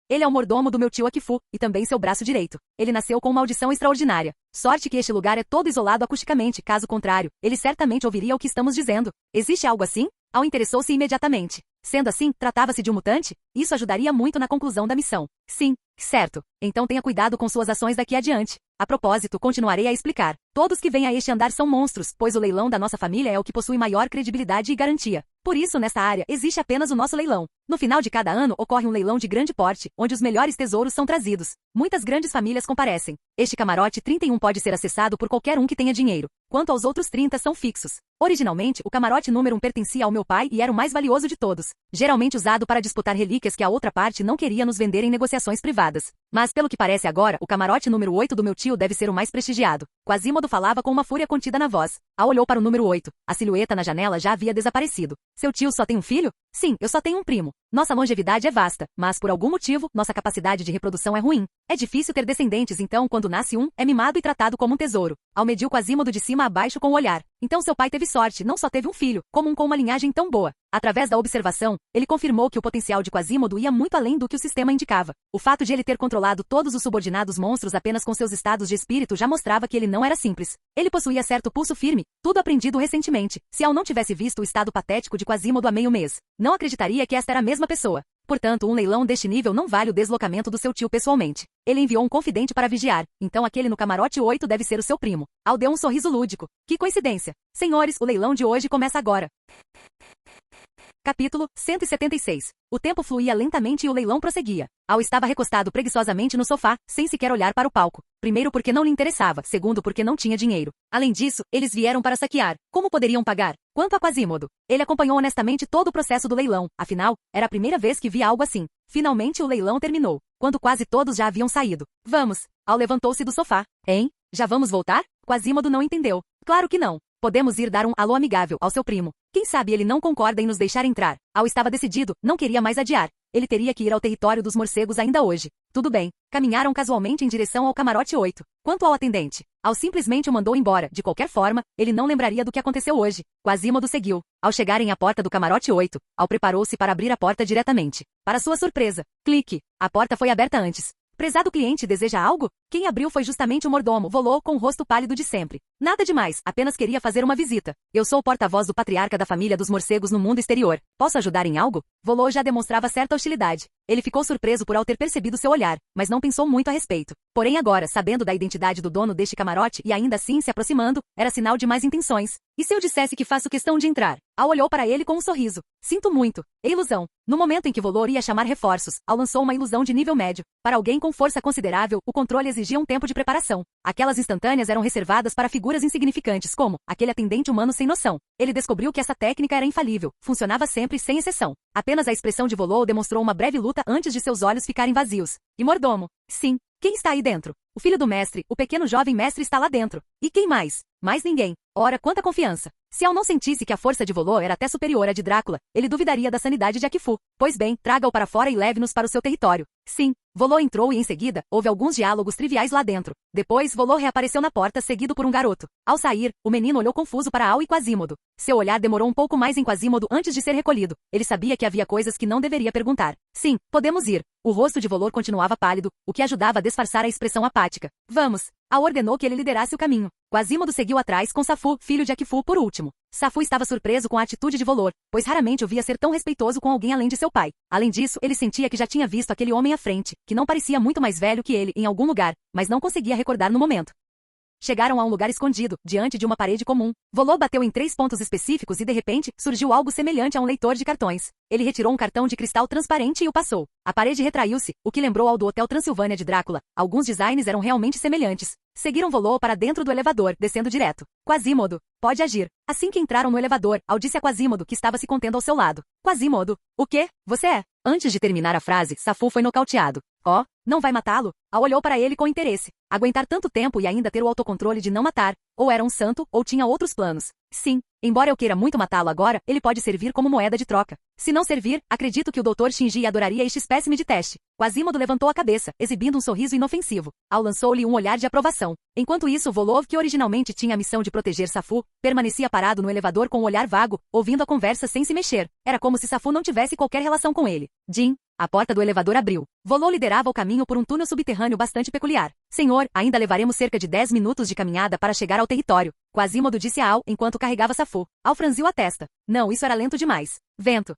Ele é o mordomo do meu tio Akifu, e também seu braço direito. Ele nasceu com uma audição extraordinária. Sorte que este lugar é todo isolado acusticamente, caso contrário, ele certamente ouviria o que estamos dizendo. Existe algo assim? Al interessou-se imediatamente. Sendo assim, tratava-se de um mutante? Isso ajudaria muito na conclusão da missão. Sim, certo. Então tenha cuidado com suas ações daqui adiante. A propósito, continuarei a explicar. Todos que vêm a este andar são monstros, pois o leilão da nossa família é o que possui maior credibilidade e garantia. Por isso, nesta área, existe apenas o nosso leilão. No final de cada ano, ocorre um leilão de grande porte, onde os melhores tesouros são trazidos. Muitas grandes famílias comparecem. Este camarote 31 pode ser acessado por qualquer um que tenha dinheiro. Quanto aos outros 30 são fixos. Originalmente, o camarote número 1 pertencia ao meu pai e era o mais valioso de todos. Geralmente usado para disputar relíquias que a outra parte não queria nos vender em negociações privadas. Mas, pelo que parece agora, o camarote número 8 do meu tio deve ser o mais prestigiado. Quasimodo falava com uma fúria contida na voz. Al olhou para o número 8. A silhueta na janela já havia desaparecido. Seu tio só tem um filho? Sim, eu só tenho um primo. Nossa longevidade é vasta, mas por algum motivo, nossa capacidade de reprodução é ruim. É difícil ter descendentes, então quando nasce um, é mimado e tratado como um tesouro. Al mediu Quasimodo de cima a baixo com o olhar. Então seu pai teve sorte, não só teve um filho, como um com uma linhagem tão boa. Através da observação, ele confirmou que o potencial de Quasimodo ia muito além do que o sistema indicava. O fato de ele ter controlado todos os subordinados monstros apenas com seus estados de espírito já mostrava que ele não era simples. Ele possuía certo pulso firme, tudo aprendido recentemente. Se Al não tivesse visto o estado patético de Quasimodo há meio mês, não acreditaria que esta era a mesma pessoa. Portanto, um leilão deste nível não vale o deslocamento do seu tio pessoalmente. Ele enviou um confidente para vigiar, então aquele no camarote 8 deve ser o seu primo. Al deu um sorriso lúdico. Que coincidência. Senhores, o leilão de hoje começa agora. Capítulo 176. O tempo fluía lentamente e o leilão prosseguia. Al estava recostado preguiçosamente no sofá, sem sequer olhar para o palco. Primeiro porque não lhe interessava, segundo porque não tinha dinheiro. Além disso, eles vieram para saquear. Como poderiam pagar? Quanto a Quasimodo, ele acompanhou honestamente todo o processo do leilão. Afinal, era a primeira vez que via algo assim. Finalmente o leilão terminou, quando quase todos já haviam saído. Vamos. Al levantou-se do sofá. Hein? Já vamos voltar? Quasimodo não entendeu. Claro que não. Podemos ir dar um alô amigável ao seu primo. Quem sabe ele não concorda em nos deixar entrar. Al estava decidido, não queria mais adiar. Ele teria que ir ao território dos morcegos ainda hoje. Tudo bem. Caminharam casualmente em direção ao camarote 8. Quanto ao atendente, Al simplesmente o mandou embora. De qualquer forma, ele não lembraria do que aconteceu hoje. Quasimodo seguiu. Ao chegarem à porta do camarote 8, Al preparou-se para abrir a porta diretamente. Para sua surpresa, clique. A porta foi aberta antes. Prezado cliente, deseja algo? Quem abriu foi justamente o mordomo, Volô, com o rosto pálido de sempre. Nada demais, apenas queria fazer uma visita. Eu sou o porta-voz do patriarca da família dos morcegos no mundo exterior. Posso ajudar em algo? Volô já demonstrava certa hostilidade. Ele ficou surpreso por ao ter percebido seu olhar, mas não pensou muito a respeito. Porém agora, sabendo da identidade do dono deste camarote e ainda assim se aproximando, era sinal de mais intenções. E se eu dissesse que faço questão de entrar? Al olhou para ele com um sorriso. Sinto muito. É ilusão. No momento em que Volô ia chamar reforços, Al lançou uma ilusão de nível médio. Para alguém com força considerável, o controle exigia um tempo de preparação. Aquelas instantâneas eram reservadas para figuras insignificantes como aquele atendente humano sem noção. Ele descobriu que essa técnica era infalível, funcionava sempre sem exceção. Apenas a expressão de Volô demonstrou uma breve luta antes de seus olhos ficarem vazios. E mordomo? Sim. Quem está aí dentro? O filho do mestre, o pequeno jovem mestre está lá dentro. E quem mais? Mais ninguém. Ora, quanta confiança. Se Al não sentisse que a força de Volô era até superior à de Drácula, ele duvidaria da sanidade de Akifu. Pois bem, traga-o para fora e leve-nos para o seu território. Sim. Volô entrou e em seguida, houve alguns diálogos triviais lá dentro. Depois, Volô reapareceu na porta seguido por um garoto. Ao sair, o menino olhou confuso para Al e Quasimodo. Seu olhar demorou um pouco mais em Quasimodo antes de ser recolhido. Ele sabia que havia coisas que não deveria perguntar. Sim, podemos ir. O rosto de Volô continuava pálido, o que ajudava a disfarçar a expressão apática. Vamos. Al ordenou que ele liderasse o caminho. Quasimodo seguiu atrás com Safu, filho de Akifu, por último. Safu estava surpreso com a atitude de Volô, pois raramente o via ser tão respeitoso com alguém além de seu pai. Além disso, ele sentia que já tinha visto aquele homem à frente, que não parecia muito mais velho que ele em algum lugar, mas não conseguia recordar no momento. Chegaram a um lugar escondido, diante de uma parede comum. Volô bateu em 3 pontos específicos e de repente, surgiu algo semelhante a um leitor de cartões. Ele retirou um cartão de cristal transparente e o passou. A parede retraiu-se, o que lembrou ao do Hotel Transilvânia de Drácula. Alguns designs eram realmente semelhantes. Seguiram Volô para dentro do elevador, descendo direto. Quasimodo, pode agir. Assim que entraram no elevador, Al disse a Quasimodo que estava se contendo ao seu lado. Quasimodo, o quê? Você é? Antes de terminar a frase, Safu foi nocauteado. Oh, não vai matá-lo? Al olhou para ele com interesse. Aguentar tanto tempo e ainda ter o autocontrole de não matar. Ou era um santo, ou tinha outros planos. Sim, embora eu queira muito matá-lo agora, ele pode servir como moeda de troca. Se não servir, acredito que o Dr. Shinji adoraria este espécime de teste. Quasimodo levantou a cabeça, exibindo um sorriso inofensivo. Al lançou-lhe um olhar de aprovação. Enquanto isso, Volov, que originalmente tinha a missão de proteger Safu, permanecia parado no elevador com um olhar vago, ouvindo a conversa sem se mexer. Era como se Safu não tivesse qualquer relação com ele. Jin. A porta do elevador abriu. Volô liderava o caminho por um túnel subterrâneo bastante peculiar. Senhor, ainda levaremos cerca de 10 minutos de caminhada para chegar ao território. Quasimodo disse a Al enquanto carregava Safu. Al franziu a testa. Não, isso era lento demais. Vento.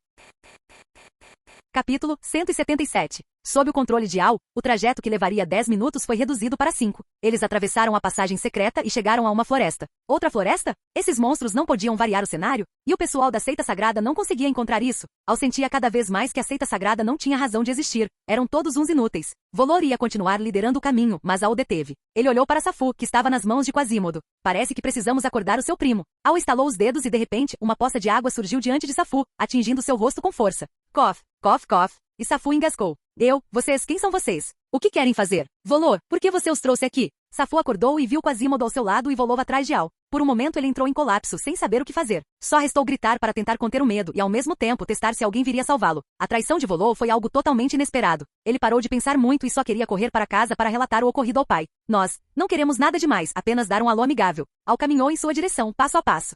Capítulo 177. Sob o controle de Al, o trajeto que levaria 10 minutos foi reduzido para 5. Eles atravessaram a passagem secreta e chegaram a uma floresta. Outra floresta? Esses monstros não podiam variar o cenário? E o pessoal da seita sagrada não conseguia encontrar isso? Al sentia cada vez mais que a seita sagrada não tinha razão de existir. Eram todos uns inúteis. Volor ia continuar liderando o caminho, mas Al o deteve. Ele olhou para Safu, que estava nas mãos de Quasimodo. Parece que precisamos acordar o seu primo. Al estalou os dedos e de repente, uma poça de água surgiu diante de Safu, atingindo seu rosto com força. Cof, cof, cof. E Safu engasgou. Vocês, quem são vocês? O que querem fazer? Volor, por que você os trouxe aqui? Safu acordou e viu Quasimodo ao seu lado e Volov atrás de Al. Por um momento ele entrou em colapso, sem saber o que fazer. Só restou gritar para tentar conter o medo e ao mesmo tempo testar se alguém viria salvá-lo. A traição de Volov foi algo totalmente inesperado. Ele parou de pensar muito e só queria correr para casa para relatar o ocorrido ao pai. Nós não queremos nada demais, apenas dar um alô amigável. Al caminhou em sua direção, passo a passo.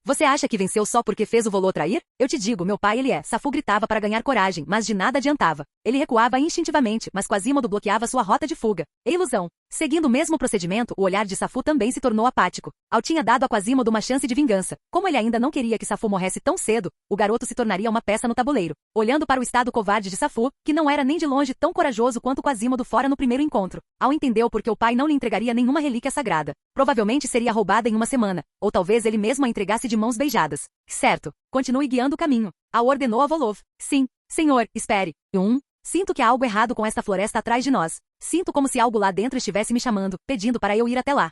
Você acha que venceu só porque fez o Volô trair? Eu te digo, meu pai ele é. Safu gritava para ganhar coragem, mas de nada adiantava. Ele recuava instintivamente, mas Quasimodo bloqueava sua rota de fuga. É ilusão. Seguindo o mesmo procedimento, o olhar de Safu também se tornou apático. Al tinha dado a Quasimodo uma chance de vingança. Como ele ainda não queria que Safu morresse tão cedo, o garoto se tornaria uma peça no tabuleiro. Olhando para o estado covarde de Safu, que não era nem de longe tão corajoso quanto Quasimodo fora no primeiro encontro, Al entendeu porque o pai não lhe entregaria nenhuma relíquia sagrada. Provavelmente seria roubada em uma semana, ou talvez ele mesmo a entregasse de mãos beijadas. Certo. Continue guiando o caminho. Al ordenou a Volov. Sim. Senhor, espere. Sinto que há algo errado com esta floresta atrás de nós. Sinto como se algo lá dentro estivesse me chamando, pedindo para eu ir até lá.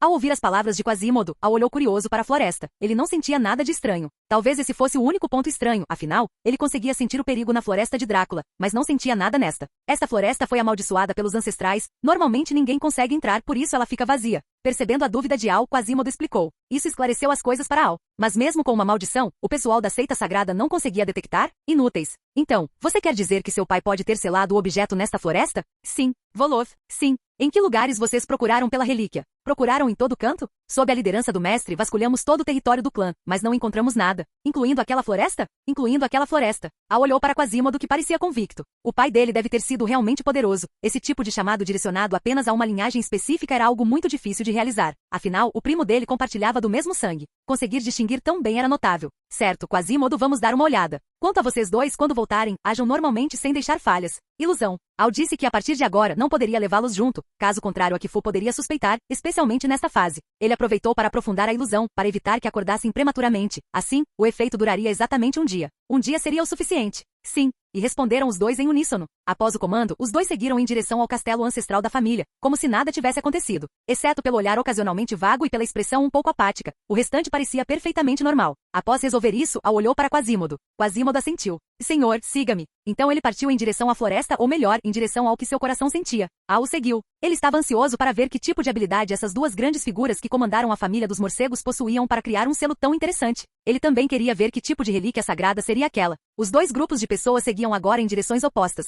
Ao ouvir as palavras de Quasimodo, Al olhou curioso para a floresta. Ele não sentia nada de estranho. Talvez esse fosse o único ponto estranho, afinal, ele conseguia sentir o perigo na floresta de Drácula, mas não sentia nada nesta. Esta floresta foi amaldiçoada pelos ancestrais, normalmente ninguém consegue entrar, por isso ela fica vazia. Percebendo a dúvida de Al, Quasimodo explicou. Isso esclareceu as coisas para Al. Mas mesmo com uma maldição, o pessoal da seita sagrada não conseguia detectar? Inúteis. Então, você quer dizer que seu pai pode ter selado o objeto nesta floresta? Sim. Volov. Sim. Em que lugares vocês procuraram pela relíquia? Procuraram em todo canto? Sob a liderança do mestre, vasculhamos todo o território do clã, mas não encontramos nada. Incluindo aquela floresta? Incluindo aquela floresta. Al olhou para Quasimodo, que parecia convicto. O pai dele deve ter sido realmente poderoso. Esse tipo de chamado direcionado apenas a uma linhagem específica era algo muito difícil de realizar. Afinal, o primo dele compartilhava do mesmo sangue. Conseguir distinguir tão bem era notável. Certo, Quasimodo, vamos dar uma olhada. Quanto a vocês dois, quando voltarem, ajam normalmente sem deixar falhas. Ilusão. Al disse que a partir de agora não poderia levá-los junto, caso contrário a Kifu poderia suspeitar, especialmente nesta fase. Ele aproveitou para aprofundar a ilusão, para evitar que acordassem prematuramente. Assim, o efeito duraria exatamente um dia. Um dia seria o suficiente. Sim. E responderam os dois em uníssono. Após o comando, os dois seguiram em direção ao castelo ancestral da família, como se nada tivesse acontecido. Exceto pelo olhar ocasionalmente vago e pela expressão um pouco apática, o restante parecia perfeitamente normal. Após resolver isso, Al olhou para Quasimodo. Quasimodo assentiu. Senhor, siga-me. Então ele partiu em direção à floresta, ou melhor, em direção ao que seu coração sentia. Al o seguiu. Ele estava ansioso para ver que tipo de habilidade essas duas grandes figuras que comandaram a família dos morcegos possuíam para criar um selo tão interessante. Ele também queria ver que tipo de relíquia sagrada seria aquela. Os dois grupos de pessoas seguiam agora em direções opostas.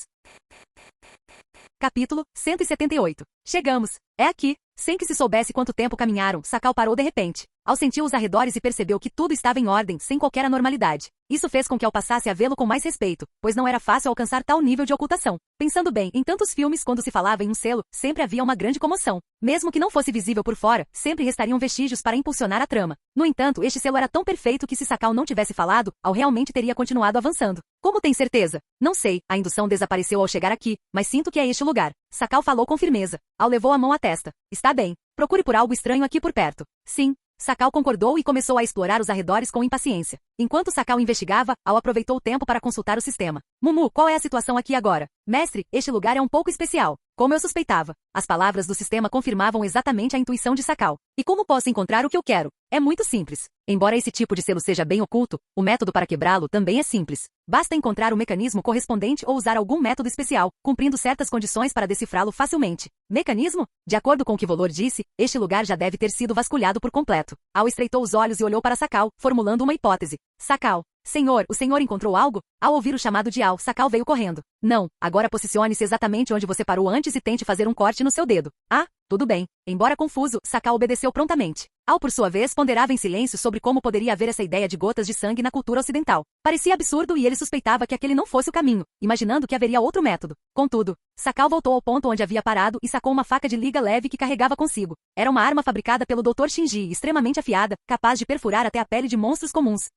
Capítulo 178. Chegamos. É aqui. Sem que se soubesse quanto tempo caminharam, Sakal parou de repente. Al sentiu os arredores e percebeu que tudo estava em ordem, sem qualquer anormalidade. Isso fez com que Al passasse a vê-lo com mais respeito, pois não era fácil alcançar tal nível de ocultação. Pensando bem, em tantos filmes quando se falava em um selo, sempre havia uma grande comoção. Mesmo que não fosse visível por fora, sempre restariam vestígios para impulsionar a trama. No entanto, este selo era tão perfeito que se Sakal não tivesse falado, Al realmente teria continuado avançando. Como tem certeza? Não sei, a indução desapareceu ao chegar aqui, mas sinto que é este lugar. Sakal falou com firmeza. Al levou a mão à testa. Está bem. Procure por algo estranho aqui por perto. Sim. Sakal concordou e começou a explorar os arredores com impaciência. Enquanto Sakal investigava, Al aproveitou o tempo para consultar o sistema. Mumu, qual é a situação aqui agora? Mestre, este lugar é um pouco especial. Como eu suspeitava. As palavras do sistema confirmavam exatamente a intuição de Sakal. E como posso encontrar o que eu quero? É muito simples. Embora esse tipo de selo seja bem oculto, o método para quebrá-lo também é simples. Basta encontrar o mecanismo correspondente ou usar algum método especial, cumprindo certas condições para decifrá-lo facilmente. Mecanismo? De acordo com o que Volor disse, este lugar já deve ter sido vasculhado por completo. Al estreitou os olhos e olhou para Sakal, formulando uma hipótese. Sakal. Senhor, o senhor encontrou algo? Ao ouvir o chamado de Al, Sakal veio correndo. Não, agora posicione-se exatamente onde você parou antes e tente fazer um corte no seu dedo. Ah, tudo bem. Embora confuso, Sakal obedeceu prontamente. Al, por sua vez, ponderava em silêncio sobre como poderia haver essa ideia de gotas de sangue na cultura ocidental. Parecia absurdo e ele suspeitava que aquele não fosse o caminho, imaginando que haveria outro método. Contudo, Sakal voltou ao ponto onde havia parado e sacou uma faca de liga leve que carregava consigo. Era uma arma fabricada pelo Dr. Shinji, extremamente afiada, capaz de perfurar até a pele de monstros comuns.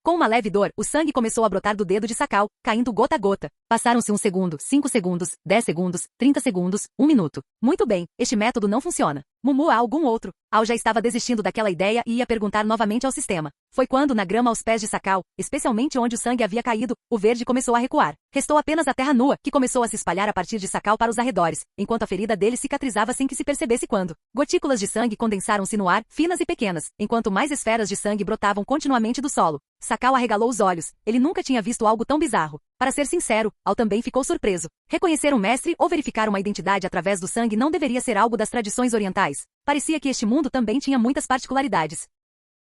Com uma leve dor, o sangue começou a brotar do dedo de Sakal, caindo gota a gota. Passaram-se 1 segundo, 5 segundos, 10 segundos, 30 segundos, 1 minuto. Muito bem, este método não funciona. Mumu, há algum outro? Al já estava desistindo daquela ideia e ia perguntar novamente ao sistema. Foi quando, na grama aos pés de Sakal, especialmente onde o sangue havia caído, o verde começou a recuar. Restou apenas a terra nua, que começou a se espalhar a partir de Sakal para os arredores, enquanto a ferida dele cicatrizava sem que se percebesse quando. Gotículas de sangue condensaram-se no ar, finas e pequenas, enquanto mais esferas de sangue brotavam continuamente do solo. Sakal arregalou os olhos. Ele nunca tinha visto algo tão bizarro. Para ser sincero, Al também ficou surpreso. Reconhecer um mestre ou verificar uma identidade através do sangue não deveria ser algo das tradições orientais. Parecia que este mundo também tinha muitas particularidades.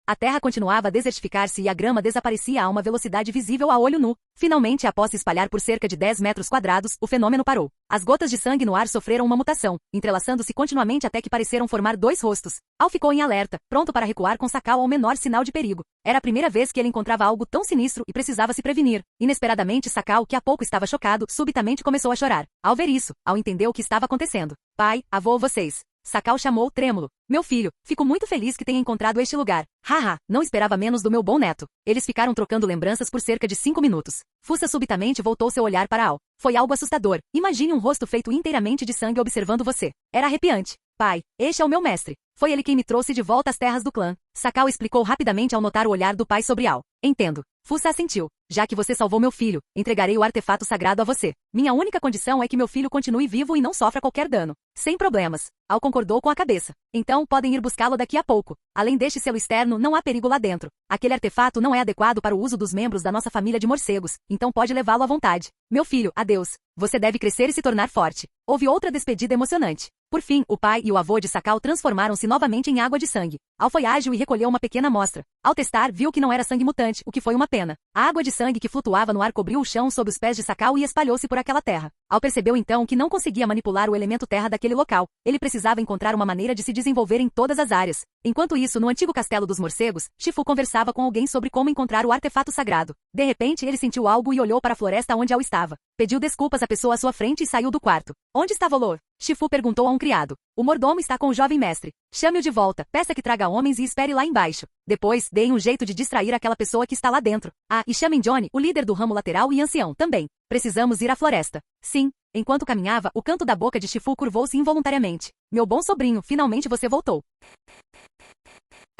A terra continuava a desertificar-se e a grama desaparecia a uma velocidade visível a olho nu. Finalmente, após se espalhar por cerca de 10 metros quadrados, o fenômeno parou. As gotas de sangue no ar sofreram uma mutação, entrelaçando-se continuamente até que pareceram formar 2 rostos. Al ficou em alerta, pronto para recuar com Sakal ao menor sinal de perigo. Era a primeira vez que ele encontrava algo tão sinistro e precisava se prevenir. Inesperadamente, Sakal, que há pouco estava chocado, subitamente começou a chorar. Ao ver isso, Al entendeu o que estava acontecendo. Pai, avô, vocês. Sakal chamou trêmulo. Meu filho, fico muito feliz que tenha encontrado este lugar. Haha, não esperava menos do meu bom neto. Eles ficaram trocando lembranças por cerca de 5 minutos. Fuça subitamente voltou seu olhar para Al. Foi algo assustador. Imagine um rosto feito inteiramente de sangue observando você. Era arrepiante. Pai, este é o meu mestre. Foi ele quem me trouxe de volta às terras do clã. Sakal explicou rapidamente ao notar o olhar do pai sobre Al. Entendo. Fuça assentiu. Já que você salvou meu filho, entregarei o artefato sagrado a você. Minha única condição é que meu filho continue vivo e não sofra qualquer dano. Sem problemas. Al concordou com a cabeça. Então, podem ir buscá-lo daqui a pouco. Além deste selo externo, não há perigo lá dentro. Aquele artefato não é adequado para o uso dos membros da nossa família de morcegos, então pode levá-lo à vontade. Meu filho, adeus. Você deve crescer e se tornar forte. Houve outra despedida emocionante. Por fim, o pai e o avô de Sakal transformaram-se novamente em água de sangue. Al foi ágil e recolheu uma pequena amostra. Ao testar, viu que não era sangue mutante, o que foi uma pena. A água de sangue que flutuava no ar cobriu o chão sob os pés de Sakal e espalhou-se por aquela terra. Al percebeu então que não conseguia manipular o elemento terra daquele local. Ele precisava encontrar uma maneira de se desenvolver em todas as áreas. Enquanto isso, no antigo castelo dos morcegos, Shifu conversava com alguém sobre como encontrar o artefato sagrado. De repente, ele sentiu algo e olhou para a floresta onde Al estava. Pediu desculpas à pessoa à sua frente e saiu do quarto. Onde está Volor? Shifu perguntou a um criado. O mordomo está com o jovem mestre. Chame-o de volta, peça que traga homens e espere lá embaixo. Depois, deem um jeito de distrair aquela pessoa que está lá dentro. Ah, e chamem Johnny, o líder do ramo lateral e ancião, também. Precisamos ir à floresta. Sim. Enquanto caminhava, o canto da boca de Shifu curvou-se involuntariamente. Meu bom sobrinho, finalmente você voltou.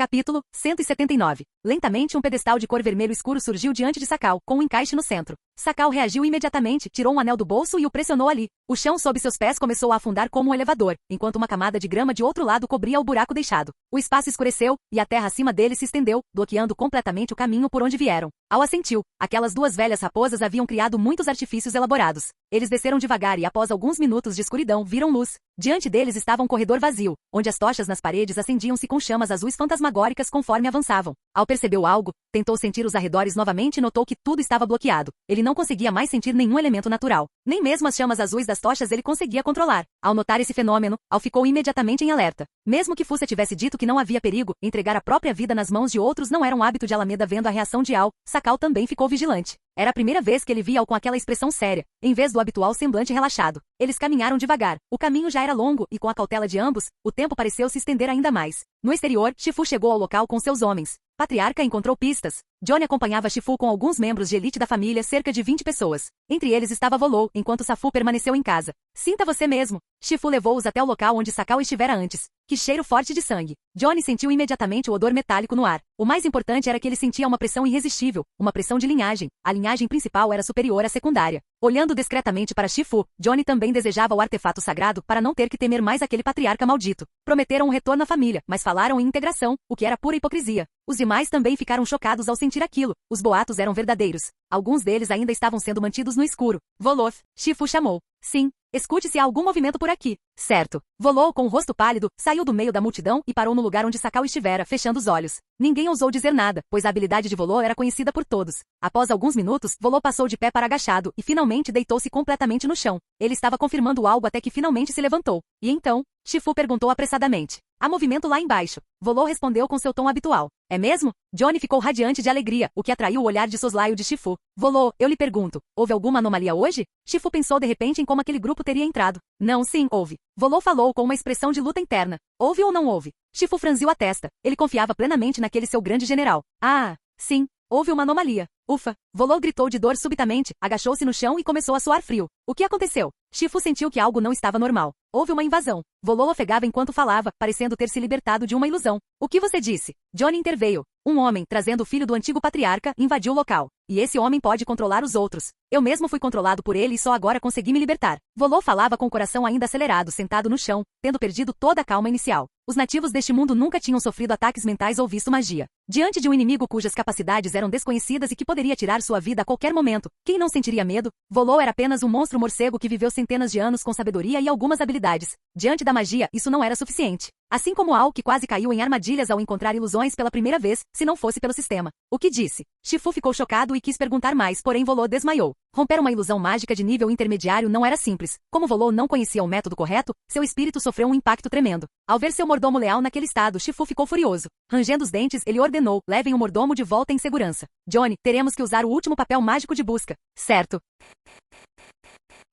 Capítulo 179. Lentamente um pedestal de cor vermelho escuro surgiu diante de Sakal, com um encaixe no centro. Sakal reagiu imediatamente, tirou um anel do bolso e o pressionou ali. O chão sob seus pés começou a afundar como um elevador, enquanto uma camada de grama de outro lado cobria o buraco deixado. O espaço escureceu, e a terra acima dele se estendeu, bloqueando completamente o caminho por onde vieram. Al assentiu. Aquelas duas velhas raposas haviam criado muitos artifícios elaborados. Eles desceram devagar e após alguns minutos de escuridão viram luz. Diante deles estava um corredor vazio, onde as tochas nas paredes acendiam-se com chamas azuis fantasmagóricas conforme avançavam. Al percebeu algo, tentou sentir os arredores novamente e notou que tudo estava bloqueado. Ele não conseguia mais sentir nenhum elemento natural. Nem mesmo as chamas azuis das tochas ele conseguia controlar. Ao notar esse fenômeno, Al ficou imediatamente em alerta. Mesmo que Fussa tivesse dito que não havia perigo, entregar a própria vida nas mãos de outros não era um hábito de Alameda. Vendo a reação de Al, Sakal também ficou vigilante. Era a primeira vez que ele via Al com aquela expressão séria, em vez do habitual semblante relaxado. Eles caminharam devagar. O caminho já era longo e com a cautela de ambos, o tempo pareceu se estender ainda mais. No exterior, Shifu chegou ao local com seus homens. Patriarca encontrou pistas. Johnny acompanhava Shifu com alguns membros de elite da família, cerca de 20 pessoas. Entre eles estava Volou, enquanto Safu permaneceu em casa. Sinta você mesmo. Shifu levou-os até o local onde Sakal estivera antes. Que cheiro forte de sangue. Johnny sentiu imediatamente o odor metálico no ar. O mais importante era que ele sentia uma pressão irresistível, uma pressão de linhagem. A linhagem principal era superior à secundária. Olhando discretamente para Shifu, Johnny também desejava o artefato sagrado para não ter que temer mais aquele patriarca maldito. Prometeram um retorno à família, mas falaram em integração, o que era pura hipocrisia. Os demais também ficaram chocados ao sentir aquilo. Os boatos eram verdadeiros. Alguns deles ainda estavam sendo mantidos no escuro. Voloth, Shifu chamou. Sim. Escute se há algum movimento por aqui. Certo. Volou com o rosto pálido, saiu do meio da multidão e parou no lugar onde Sakal estivera, fechando os olhos. Ninguém ousou dizer nada, pois a habilidade de Volou era conhecida por todos. Após alguns minutos, Volou passou de pé para agachado e finalmente deitou-se completamente no chão. Ele estava confirmando algo até que finalmente se levantou. E então, Shifu perguntou apressadamente. Há movimento lá embaixo. Volou respondeu com seu tom habitual. É mesmo? Johnny ficou radiante de alegria, o que atraiu o olhar de soslaio de Shifu. Volou, eu lhe pergunto, houve alguma anomalia hoje? Shifu pensou de repente em como aquele grupo teria entrado. Não, sim, houve. Volou falou com uma expressão de luta interna. Houve ou não houve? Shifu franziu a testa. Ele confiava plenamente naquele seu grande general. Ah, sim. Houve uma anomalia. Ufa! Volou gritou de dor subitamente, agachou-se no chão e começou a suar frio. O que aconteceu? Shifu sentiu que algo não estava normal. Houve uma invasão. Volou ofegava enquanto falava, parecendo ter se libertado de uma ilusão. O que você disse? Johnny interveio. Um homem, trazendo o filho do antigo patriarca, invadiu o local. E esse homem pode controlar os outros. Eu mesmo fui controlado por ele e só agora consegui me libertar. Volou falava com o coração ainda acelerado, sentado no chão, tendo perdido toda a calma inicial. Os nativos deste mundo nunca tinham sofrido ataques mentais ou visto magia. Diante de um inimigo cujas capacidades eram desconhecidas e que poderia tirar sua vida a qualquer momento, quem não sentiria medo? Volou era apenas um monstro morcego que viveu centenas de anos com sabedoria e algumas habilidades. Diante da magia, isso não era suficiente. Assim como Al, que quase caiu em armadilhas ao encontrar ilusões pela primeira vez, se não fosse pelo sistema. O que disse? Shifu ficou chocado e quis perguntar mais, porém Volou desmaiou. Romper uma ilusão mágica de nível intermediário não era simples. Como Volou não conhecia o método correto, seu espírito sofreu um impacto tremendo. Ao ver seu mordomo leal naquele estado, Shifu ficou furioso. Rangendo os dentes, ele ordenou, levem o mordomo de volta em segurança. Johnny, teremos que usar o último papel mágico de busca. Certo.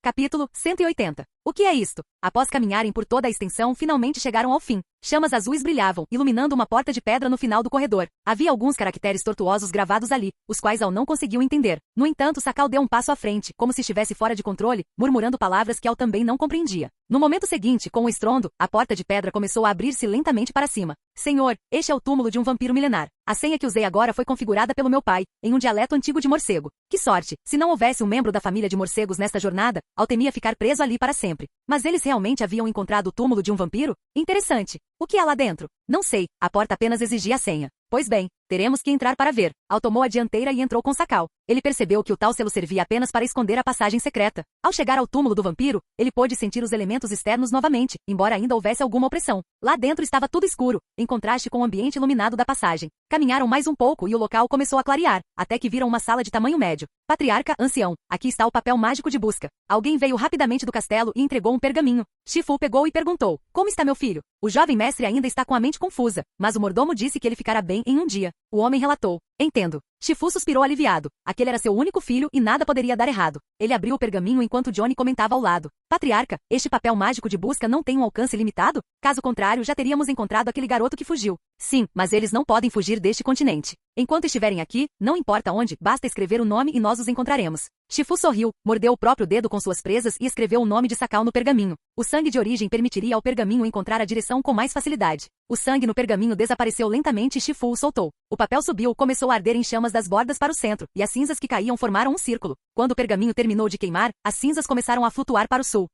Capítulo 180. O que é isto? Após caminharem por toda a extensão, finalmente chegaram ao fim. Chamas azuis brilhavam, iluminando uma porta de pedra no final do corredor. Havia alguns caracteres tortuosos gravados ali, os quais Al não conseguiu entender. No entanto, Sakal deu um passo à frente, como se estivesse fora de controle, murmurando palavras que Al também não compreendia. No momento seguinte, com um estrondo, a porta de pedra começou a abrir-se lentamente para cima. Senhor, este é o túmulo de um vampiro milenar. A senha que usei agora foi configurada pelo meu pai, em um dialeto antigo de morcego. Que sorte! Se não houvesse um membro da família de morcegos nesta jornada, Al temia ficar preso ali para sempre. Mas eles realmente haviam encontrado o túmulo de um vampiro? Interessante. O que há lá dentro? Não sei, a porta apenas exigia a senha. Pois bem, teremos que entrar para ver. Al tomou a dianteira e entrou com Sakal. Ele percebeu que o tal selo servia apenas para esconder a passagem secreta. Ao chegar ao túmulo do vampiro, ele pôde sentir os elementos externos novamente, embora ainda houvesse alguma opressão. Lá dentro estava tudo escuro, em contraste com o ambiente iluminado da passagem. Caminharam mais um pouco e o local começou a clarear, até que viram uma sala de tamanho médio. Patriarca, ancião, aqui está o papel mágico de busca. Alguém veio rapidamente do castelo e entregou um pergaminho. Shifu pegou e perguntou: como está meu filho? O jovem mestre ainda está com a mente confusa, mas o mordomo disse que ele ficará bem em um dia. O homem relatou: entendo. Shifu suspirou aliviado. Aquele era seu único filho e nada poderia dar errado. Ele abriu o pergaminho enquanto Johnny comentava ao lado: Patriarca, este papel mágico de busca não tem um alcance limitado? Caso contrário, já teríamos encontrado aquele garoto que fugiu. Sim, mas eles não podem fugir deste continente. Enquanto estiverem aqui, não importa onde, basta escrever o nome e nós os encontraremos. Shifu sorriu, mordeu o próprio dedo com suas presas e escreveu o nome de Sakal no pergaminho. O sangue de origem permitiria ao pergaminho encontrar a direção com mais facilidade. O sangue no pergaminho desapareceu lentamente e Shifu o soltou. O papel subiu, começou a arder em chamas das bordas para o centro, e as cinzas que caíam formaram um círculo. Quando o pergaminho terminou de queimar, as cinzas começaram a flutuar para o sul.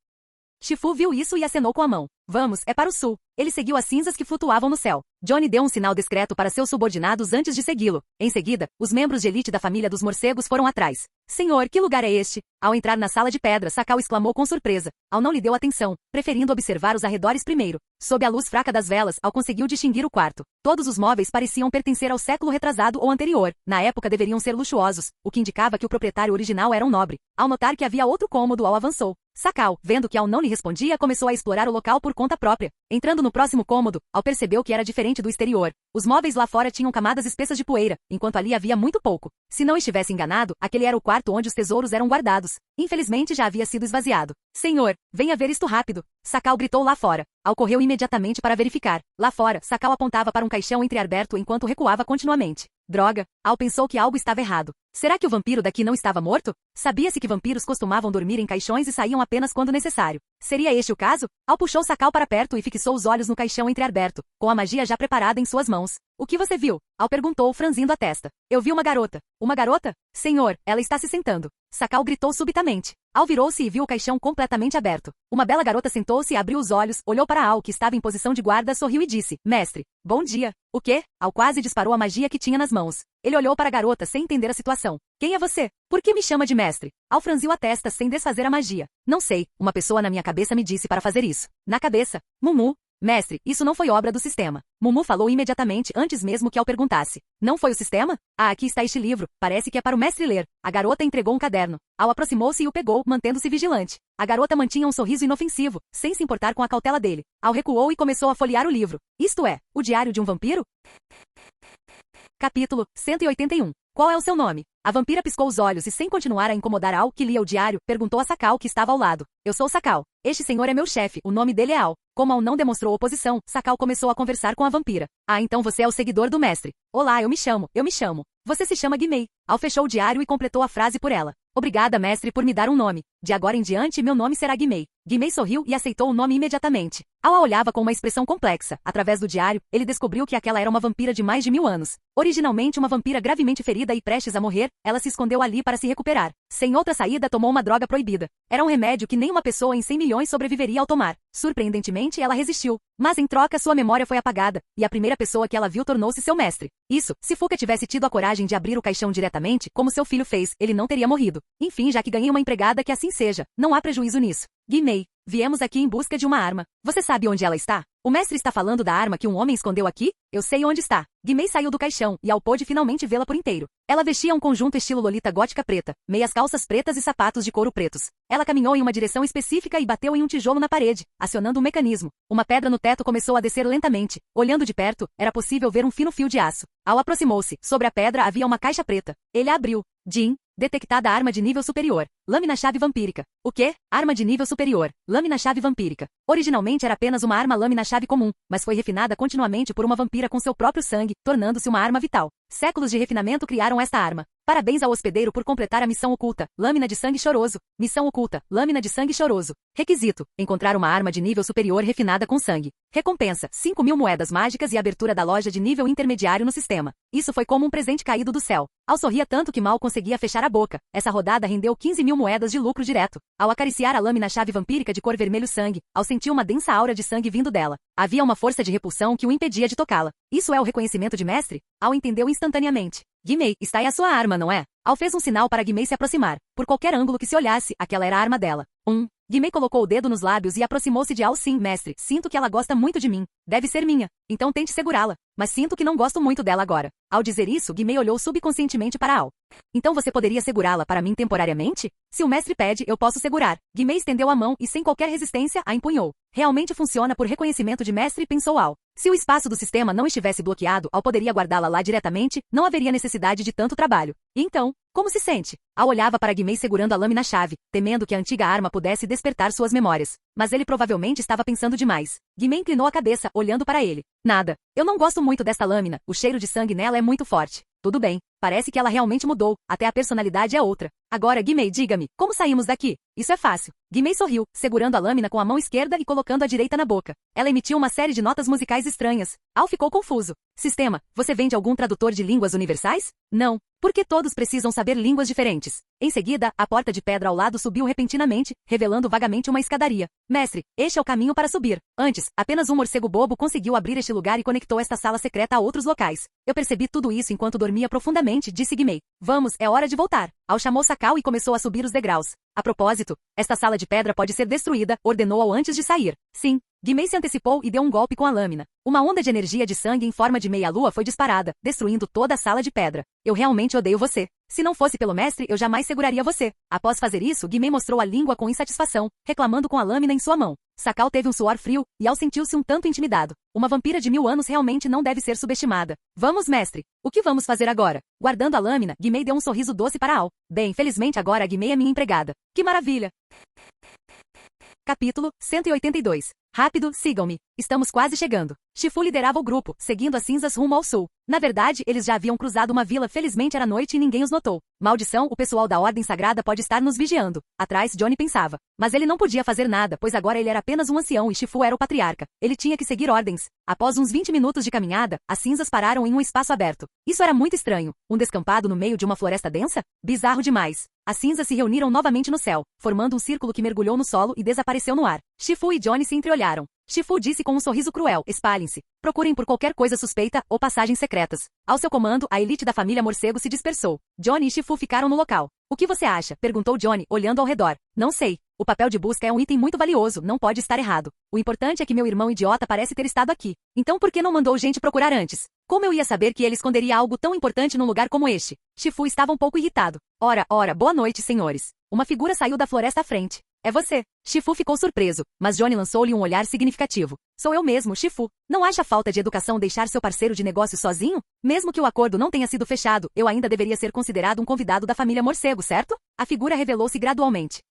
Shifu viu isso e acenou com a mão. Vamos, é para o sul. Ele seguiu as cinzas que flutuavam no céu. Johnny deu um sinal discreto para seus subordinados antes de segui-lo. Em seguida, os membros de elite da família dos morcegos foram atrás. Senhor, que lugar é este? Ao entrar na sala de pedra, Sakal exclamou com surpresa. Al não lhe deu atenção, preferindo observar os arredores primeiro. Sob a luz fraca das velas, Al conseguiu distinguir o quarto. Todos os móveis pareciam pertencer ao século retrasado ou anterior. Na época deveriam ser luxuosos, o que indicava que o proprietário original era um nobre. Ao notar que havia outro cômodo, Al avançou. Sakal, vendo que Al não lhe respondia, começou a explorar o local por conta própria. Entrando no próximo cômodo, Al percebeu que era diferente do exterior. Os móveis lá fora tinham camadas espessas de poeira, enquanto ali havia muito pouco. Se não estivesse enganado, aquele era o quarto onde os tesouros eram guardados. Infelizmente já havia sido esvaziado. Senhor, venha ver isto rápido. Sakal gritou lá fora. Al correu imediatamente para verificar. Lá fora, Sakal apontava para um caixão entreaberto enquanto recuava continuamente. Droga, Al pensou que algo estava errado. Será que o vampiro daqui não estava morto? Sabia-se que vampiros costumavam dormir em caixões e saíam apenas quando necessário. Seria este o caso? Al puxou Sakal para perto e fixou os olhos no caixão entreaberto, com a magia já preparada em suas mãos. O que você viu? Al perguntou, franzindo a testa. Eu vi uma garota. Uma garota? Senhor, ela está se sentando. Sakal gritou subitamente. Al virou-se e viu o caixão completamente aberto. Uma bela garota sentou-se e abriu os olhos, olhou para Al, que estava em posição de guarda, sorriu e disse: Mestre, bom dia. O quê? Al quase disparou a magia que tinha nas mãos. Ele olhou para a garota sem entender a situação. Quem é você? Por que me chama de mestre? Al franziu a testa sem desfazer a magia. Não sei, uma pessoa na minha cabeça me disse para fazer isso. Na cabeça? Mumu. Mestre, isso não foi obra do sistema. Mumu falou imediatamente antes mesmo que Al perguntasse. Não foi o sistema? Ah, aqui está este livro. Parece que é para o mestre ler. A garota entregou um caderno. Al aproximou-se e o pegou, mantendo-se vigilante. A garota mantinha um sorriso inofensivo, sem se importar com a cautela dele. Al recuou e começou a folhear o livro. Isto é, o diário de um vampiro? Capítulo 181. Qual é o seu nome? A vampira piscou os olhos e, sem continuar a incomodar Al, que lia o diário, perguntou a Sakal, que estava ao lado. Eu sou Sakal. Este senhor é meu chefe, o nome dele é Al. Como Al não demonstrou oposição, Sakal começou a conversar com a vampira. Ah, então você é o seguidor do mestre. Olá, eu me chamo. Você se chama Guimei. Al fechou o diário e completou a frase por ela. Obrigada, mestre, por me dar um nome. De agora em diante, meu nome será Guimei. Guimei sorriu e aceitou o nome imediatamente. Al a olhava com uma expressão complexa. Através do diário, ele descobriu que aquela era uma vampira de mais de 1000 anos. Originalmente uma vampira gravemente ferida e prestes a morrer, ela se escondeu ali para se recuperar. Sem outra saída, tomou uma droga proibida. Era um remédio que nenhuma pessoa em 100 milhões sobreviveria ao tomar. Surpreendentemente, ela resistiu. Mas em troca, sua memória foi apagada, e a primeira pessoa que ela viu tornou-se seu mestre. Isso, se Fuka tivesse tido a coragem de abrir o caixão diretamente, como seu filho fez, ele não teria morrido. Enfim, já que ganhei uma empregada, que assim seja. Não há prejuízo nisso. Guimei, viemos aqui em busca de uma arma. Você sabe onde ela está? O mestre está falando da arma que um homem escondeu aqui? Eu sei onde está. Guimei saiu do caixão, e Al pôde finalmente vê-la por inteiro. Ela vestia um conjunto estilo lolita gótica preta, meias calças pretas e sapatos de couro pretos. Ela caminhou em uma direção específica e bateu em um tijolo na parede, acionando um mecanismo. Uma pedra no teto começou a descer lentamente. Olhando de perto, era possível ver um fino fio de aço. Al aproximou-se. Sobre a pedra havia uma caixa preta. Ele a abriu. Jin. Detectada arma de nível superior. Lâmina-chave vampírica. O quê? Arma de nível superior. Lâmina-chave vampírica. Originalmente era apenas uma arma lâmina-chave comum, mas foi refinada continuamente por uma vampira com seu próprio sangue, tornando-se uma arma vital. Séculos de refinamento criaram esta arma. Parabéns ao hospedeiro por completar a missão oculta. Lâmina de sangue choroso. Missão oculta. Lâmina de sangue choroso. Requisito: encontrar uma arma de nível superior refinada com sangue. Recompensa: 5.000 moedas mágicas e abertura da loja de nível intermediário no sistema. Isso foi como um presente caído do céu. Al sorria tanto que mal conseguia fechar a boca. Essa rodada rendeu 15.000 moedas de lucro direto. Ao acariciar a lâmina-chave vampírica de cor vermelho sangue, Al sentiu uma densa aura de sangue vindo dela. Havia uma força de repulsão que o impedia de tocá-la. Isso é o reconhecimento de mestre? Al entendeu instantaneamente. Guimê, está aí a sua arma, não é? Al fez um sinal para Guimê se aproximar. Por qualquer ângulo que se olhasse, aquela era a arma dela. Guimê colocou o dedo nos lábios e aproximou-se de Al. Sim, mestre, sinto que ela gosta muito de mim. Deve ser minha. Então tente segurá-la. Mas sinto que não gosto muito dela agora. Ao dizer isso, Guimê olhou subconscientemente para Al. Então você poderia segurá-la para mim temporariamente? Se o mestre pede, eu posso segurar. Guimê estendeu a mão e sem qualquer resistência a empunhou. Realmente funciona por reconhecimento de mestre, pensou Al. Se o espaço do sistema não estivesse bloqueado, Al poderia guardá-la lá diretamente, não haveria necessidade de tanto trabalho. E então, como se sente? Al olhava para Guimê segurando a lâmina-chave, temendo que a antiga arma pudesse despertar suas memórias. Mas ele provavelmente estava pensando demais. Guimê inclinou a cabeça, olhando para ele. Nada. Eu não gosto muito desta lâmina, o cheiro de sangue nela é muito forte. Tudo bem, parece que ela realmente mudou, até a personalidade é outra. Agora, Guimê, diga-me, como saímos daqui? Isso é fácil. Guimê sorriu, segurando a lâmina com a mão esquerda e colocando a direita na boca. Ela emitiu uma série de notas musicais estranhas. Al ficou confuso. Sistema, você vende algum tradutor de línguas universais? Não. Porque todos precisam saber línguas diferentes. Em seguida, a porta de pedra ao lado subiu repentinamente, revelando vagamente uma escadaria. Mestre, este é o caminho para subir. Antes, apenas um morcego bobo conseguiu abrir este lugar e conectou esta sala secreta a outros locais. Eu percebi tudo isso enquanto dormia profundamente, disse Guimê. Vamos, é hora de voltar. Al chamou Sakal e começou a subir os degraus. A propósito, esta sala de pedra pode ser destruída, ordenou Al antes de sair. Sim. Guimê se antecipou e deu um golpe com a lâmina. Uma onda de energia de sangue em forma de meia-lua foi disparada, destruindo toda a sala de pedra. Eu realmente odeio você. Se não fosse pelo mestre, eu jamais seguraria você. Após fazer isso, Guimê mostrou a língua com insatisfação, reclamando com a lâmina em sua mão. Sakal teve um suor frio, e Al sentiu-se um tanto intimidado. Uma vampira de 1000 anos realmente não deve ser subestimada. Vamos, mestre. O que vamos fazer agora? Guardando a lâmina, Guimê deu um sorriso doce para Al. Bem, felizmente agora a Guimê é minha empregada. Que maravilha! Capítulo 182. Rápido, sigam-me. Estamos quase chegando. Shifu liderava o grupo, seguindo as cinzas rumo ao sul. Na verdade, eles já haviam cruzado uma vila, felizmente era noite e ninguém os notou. Maldição, o pessoal da Ordem Sagrada pode estar nos vigiando. Atrás, Johnny pensava. Mas ele não podia fazer nada, pois agora ele era apenas um ancião e Shifu era o patriarca. Ele tinha que seguir ordens. Após uns 20 minutos de caminhada, as cinzas pararam em um espaço aberto. Isso era muito estranho. Um descampado no meio de uma floresta densa? Bizarro demais. As cinzas se reuniram novamente no céu, formando um círculo que mergulhou no solo e desapareceu no ar. Shifu e Johnny se entreolharam. Shifu disse com um sorriso cruel, espalhem-se. Procurem por qualquer coisa suspeita ou passagens secretas. Ao seu comando, a elite da família morcego se dispersou. Johnny e Shifu ficaram no local. O que você acha? Perguntou Johnny, olhando ao redor. Não sei. O papel de busca é um item muito valioso, não pode estar errado. O importante é que meu irmão idiota parece ter estado aqui. Então por que não mandou gente procurar antes? Como eu ia saber que ele esconderia algo tão importante num lugar como este? Shifu estava um pouco irritado. Ora, boa noite, senhores. Uma figura saiu da floresta à frente. É você. Shifu ficou surpreso, mas Johnny lançou-lhe um olhar significativo. Sou eu mesmo, Shifu. Não acha falta de educação deixar seu parceiro de negócio sozinho? Mesmo que o acordo não tenha sido fechado, eu ainda deveria ser considerado um convidado da família morcego, certo? A figura revelou-se gradualmente.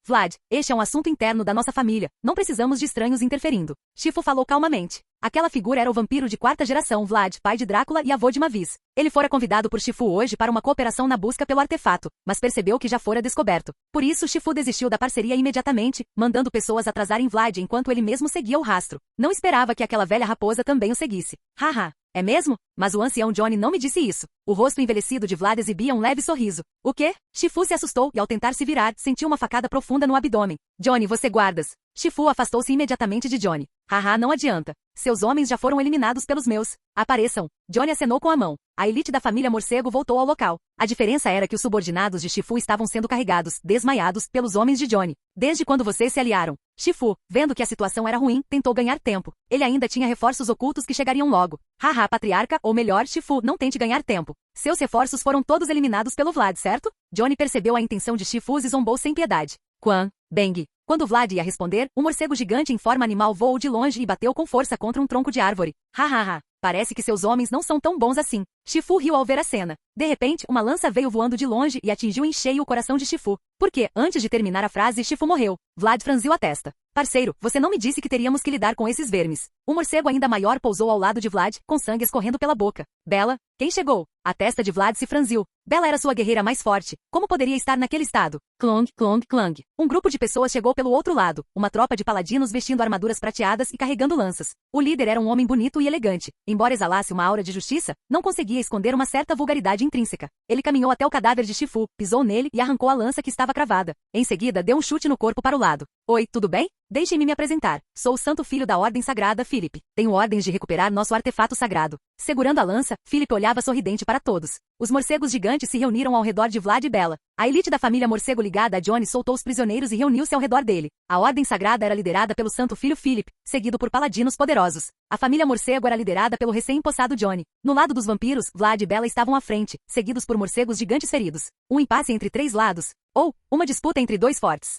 Vlad, este é um assunto interno da nossa família. Não precisamos de estranhos interferindo. Shifu falou calmamente. Aquela figura era o vampiro de 4ª geração Vlad, pai de Drácula e avô de Mavis. Ele fora convidado por Shifu hoje para uma cooperação na busca pelo artefato, mas percebeu que já fora descoberto. Por isso, Shifu desistiu da parceria imediatamente, mandando pessoas atrasarem Vlad enquanto ele mesmo seguia o rastro. Não esperava que aquela velha raposa também o seguisse. Haha. É mesmo? Mas o ancião Johnny não me disse isso. O rosto envelhecido de Vlad exibia um leve sorriso. O quê? Shifu se assustou e ao tentar se virar, sentiu uma facada profunda no abdômen. Johnny, você guardas. Shifu afastou-se imediatamente de Johnny. Haha, não adianta. Seus homens já foram eliminados pelos meus. Apareçam. Johnny acenou com a mão. A elite da família morcego voltou ao local. A diferença era que os subordinados de Shifu estavam sendo carregados, desmaiados, pelos homens de Johnny. Desde quando vocês se aliaram? Shifu, vendo que a situação era ruim, tentou ganhar tempo. Ele ainda tinha reforços ocultos que chegariam logo. Haha, patriarca, ou melhor, Shifu, não tente ganhar tempo. Seus reforços foram todos eliminados pelo Vlad, certo? Johnny percebeu a intenção de Shifu e zombou sem piedade. Quan, Bang. Quando Vlad ia responder, um morcego gigante em forma animal voou de longe e bateu com força contra um tronco de árvore. Hahaha. Parece que seus homens não são tão bons assim. Shifu riu ao ver a cena. De repente, uma lança veio voando de longe e atingiu em cheio o coração de Shifu. Porque, antes de terminar a frase, Shifu morreu. Vlad franziu a testa. Parceiro, você não me disse que teríamos que lidar com esses vermes. Um morcego ainda maior pousou ao lado de Vlad, com sangue escorrendo pela boca. Bela, quem chegou? A testa de Vlad se franziu. Bela era sua guerreira mais forte. Como poderia estar naquele estado? Clong, clong, clang. Um grupo de pessoas chegou pelo outro lado. Uma tropa de paladinos vestindo armaduras prateadas e carregando lanças. O líder era um homem bonito e elegante. Embora exalasse uma aura de justiça, não conseguia esconder uma certa vulgaridade intrínseca. Ele caminhou até o cadáver de Shifu, pisou nele e arrancou a lança que estava cravada. Em seguida, deu um chute no corpo para o lado. Oi, tudo bem? Deixem-me me apresentar. Sou o Santo Filho da Ordem Sagrada, Philip. Tenho ordens de recuperar nosso artefato sagrado. Segurando a lança, Philip olhava sorridente para todos. Os morcegos gigantes se reuniram ao redor de Vlad e Bella. A elite da família morcego ligada a Johnny soltou os prisioneiros e reuniu-se ao redor dele. A Ordem Sagrada era liderada pelo Santo Filho Philip, seguido por paladinos poderosos. A família morcego era liderada pelo recém-empossado Johnny. No lado dos vampiros, Vlad e Bella estavam à frente, seguidos por morcegos gigantes feridos. Um impasse entre 3 lados. Ou, uma disputa entre 2 fortes.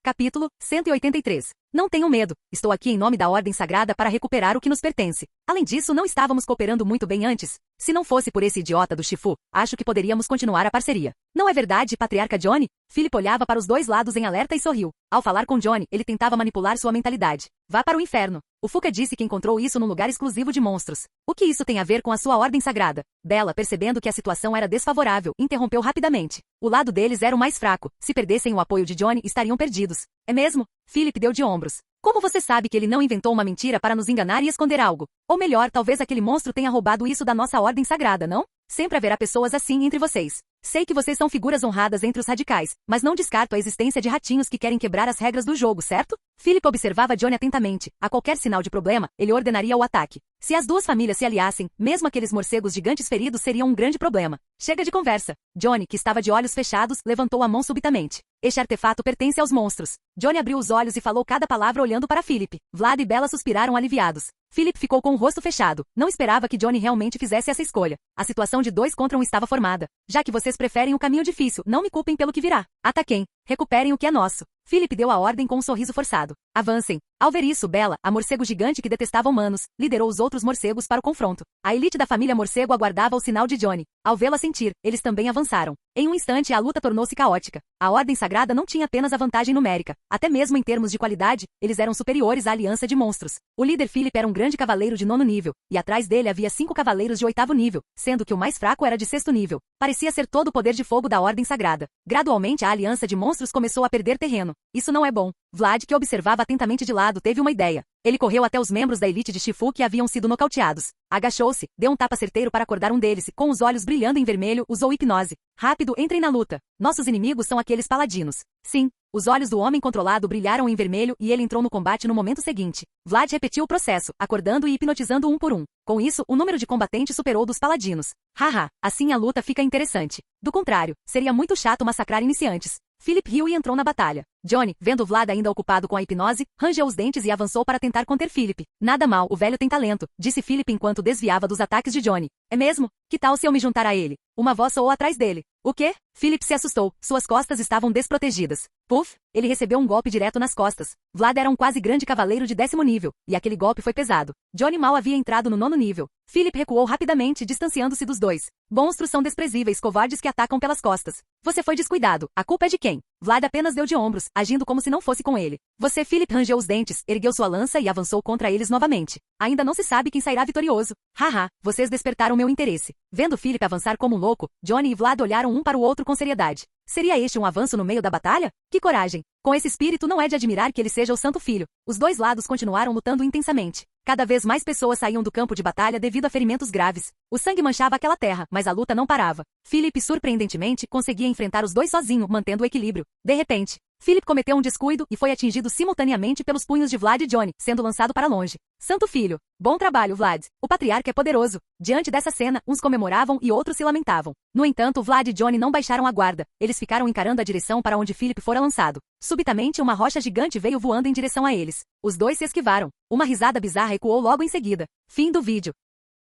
Capítulo 183. Não tenham medo, estou aqui em nome da Ordem Sagrada para recuperar o que nos pertence. Além disso, não estávamos cooperando muito bem antes. Se não fosse por esse idiota do Shifu, acho que poderíamos continuar a parceria. Não é verdade, patriarca Johnny? Philip olhava para os 2 lados em alerta e sorriu. Ao falar com Johnny, ele tentava manipular sua mentalidade. Vá para o inferno. O Fuka disse que encontrou isso num lugar exclusivo de monstros. O que isso tem a ver com a sua ordem sagrada? Bella, percebendo que a situação era desfavorável, interrompeu rapidamente. O lado deles era o mais fraco. Se perdessem o apoio de Johnny, estariam perdidos. É mesmo? Philip deu de ombros. Como você sabe que ele não inventou uma mentira para nos enganar e esconder algo? Ou melhor, talvez aquele monstro tenha roubado isso da nossa ordem sagrada, não? Sempre haverá pessoas assim entre vocês. Sei que vocês são figuras honradas entre os radicais, mas não descarto a existência de ratinhos que querem quebrar as regras do jogo, certo? Philip observava Johnny atentamente. A qualquer sinal de problema, ele ordenaria o ataque. Se as 2 famílias se aliassem, mesmo aqueles morcegos gigantes feridos seriam um grande problema. Chega de conversa. Johnny, que estava de olhos fechados, levantou a mão subitamente. Este artefato pertence aos monstros. Johnny abriu os olhos e falou cada palavra olhando para Philip. Vlad e Bella suspiraram aliviados. Philip ficou com o rosto fechado. Não esperava que Johnny realmente fizesse essa escolha. A situação de 2 contra 1 estava formada. Já que vocês preferem o caminho difícil, não me culpem pelo que virá. Ataquem. Recuperem o que é nosso. Philip deu a ordem com um sorriso forçado. Avancem. Ao ver isso, Bella, a morcego gigante que detestava humanos, liderou os outros morcegos para o confronto. A elite da família morcego aguardava o sinal de Johnny. Ao vê-la sentir, eles também avançaram. Em um instante, a luta tornou-se caótica. A Ordem Sagrada não tinha apenas a vantagem numérica. Até mesmo em termos de qualidade, eles eram superiores à Aliança de Monstros. O líder Philip era um grande cavaleiro de 9º nível, e atrás dele havia 5 cavaleiros de 8º nível, sendo que o mais fraco era de 6º nível. Parecia ser todo o poder de fogo da Ordem Sagrada. Gradualmente, a Aliança de Monstros começou a perder terreno. Isso não é bom. Vlad, que observava atentamente de lado, teve uma ideia. Ele correu até os membros da elite de Shifu que haviam sido nocauteados. Agachou-se, deu um tapa certeiro para acordar um deles e, com os olhos brilhando em vermelho, usou hipnose. Rápido, entrem na luta. Nossos inimigos são aqueles paladinos. Sim. Os olhos do homem controlado brilharam em vermelho e ele entrou no combate no momento seguinte. Vlad repetiu o processo, acordando e hipnotizando um por um. Com isso, o número de combatentes superou dos paladinos. Haha, assim a luta fica interessante. Do contrário, seria muito chato massacrar iniciantes. Philip riu e entrou na batalha. Johnny, vendo Vlad ainda ocupado com a hipnose, rangeu os dentes e avançou para tentar conter Philip. Nada mal, o velho tem talento, disse Philip enquanto desviava dos ataques de Johnny. É mesmo? Que tal se eu me juntar a ele? Uma voz soou atrás dele. O quê? Philip se assustou. Suas costas estavam desprotegidas. Puf! Ele recebeu um golpe direto nas costas. Vlad era um quase grande cavaleiro de 10º nível, e aquele golpe foi pesado. Johnny mal havia entrado no 9º nível. Philip recuou rapidamente, distanciando-se dos dois. Monstros são desprezíveis, covardes que atacam pelas costas. Você foi descuidado. A culpa é de quem? Vlad apenas deu de ombros, agindo como se não fosse com ele. Você, Philip, rangeu os dentes, ergueu sua lança e avançou contra eles novamente. Ainda não se sabe quem sairá vitorioso. Haha, vocês despertaram meu interesse. Vendo Philip avançar como um louco, Johnny e Vlad olharam um para o outro com seriedade. Seria este um avanço no meio da batalha? Que coragem! Com esse espírito não é de admirar que ele seja o Santo Filho. Os 2 lados continuaram lutando intensamente. Cada vez mais pessoas saíam do campo de batalha devido a ferimentos graves. O sangue manchava aquela terra, mas a luta não parava. Philip, surpreendentemente, conseguia enfrentar os 2 sozinho, mantendo o equilíbrio. De repente, Philip cometeu um descuido e foi atingido simultaneamente pelos punhos de Vlad e Johnny, sendo lançado para longe. Santo Filho! Bom trabalho, Vlad! O patriarca é poderoso. Diante dessa cena, uns comemoravam e outros se lamentavam. No entanto, Vlad e Johnny não baixaram a guarda. Eles ficaram encarando a direção para onde Philip fora lançado. Subitamente, uma rocha gigante veio voando em direção a eles. Os 2 se esquivaram. Uma risada bizarra ecoou logo em seguida. Fim do vídeo.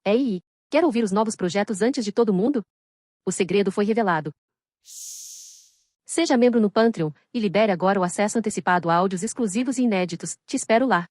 Ei, quer ouvir os novos projetos antes de todo mundo? O segredo foi revelado. Seja membro no Patreon e libere agora o acesso antecipado a áudios exclusivos e inéditos. Te espero lá.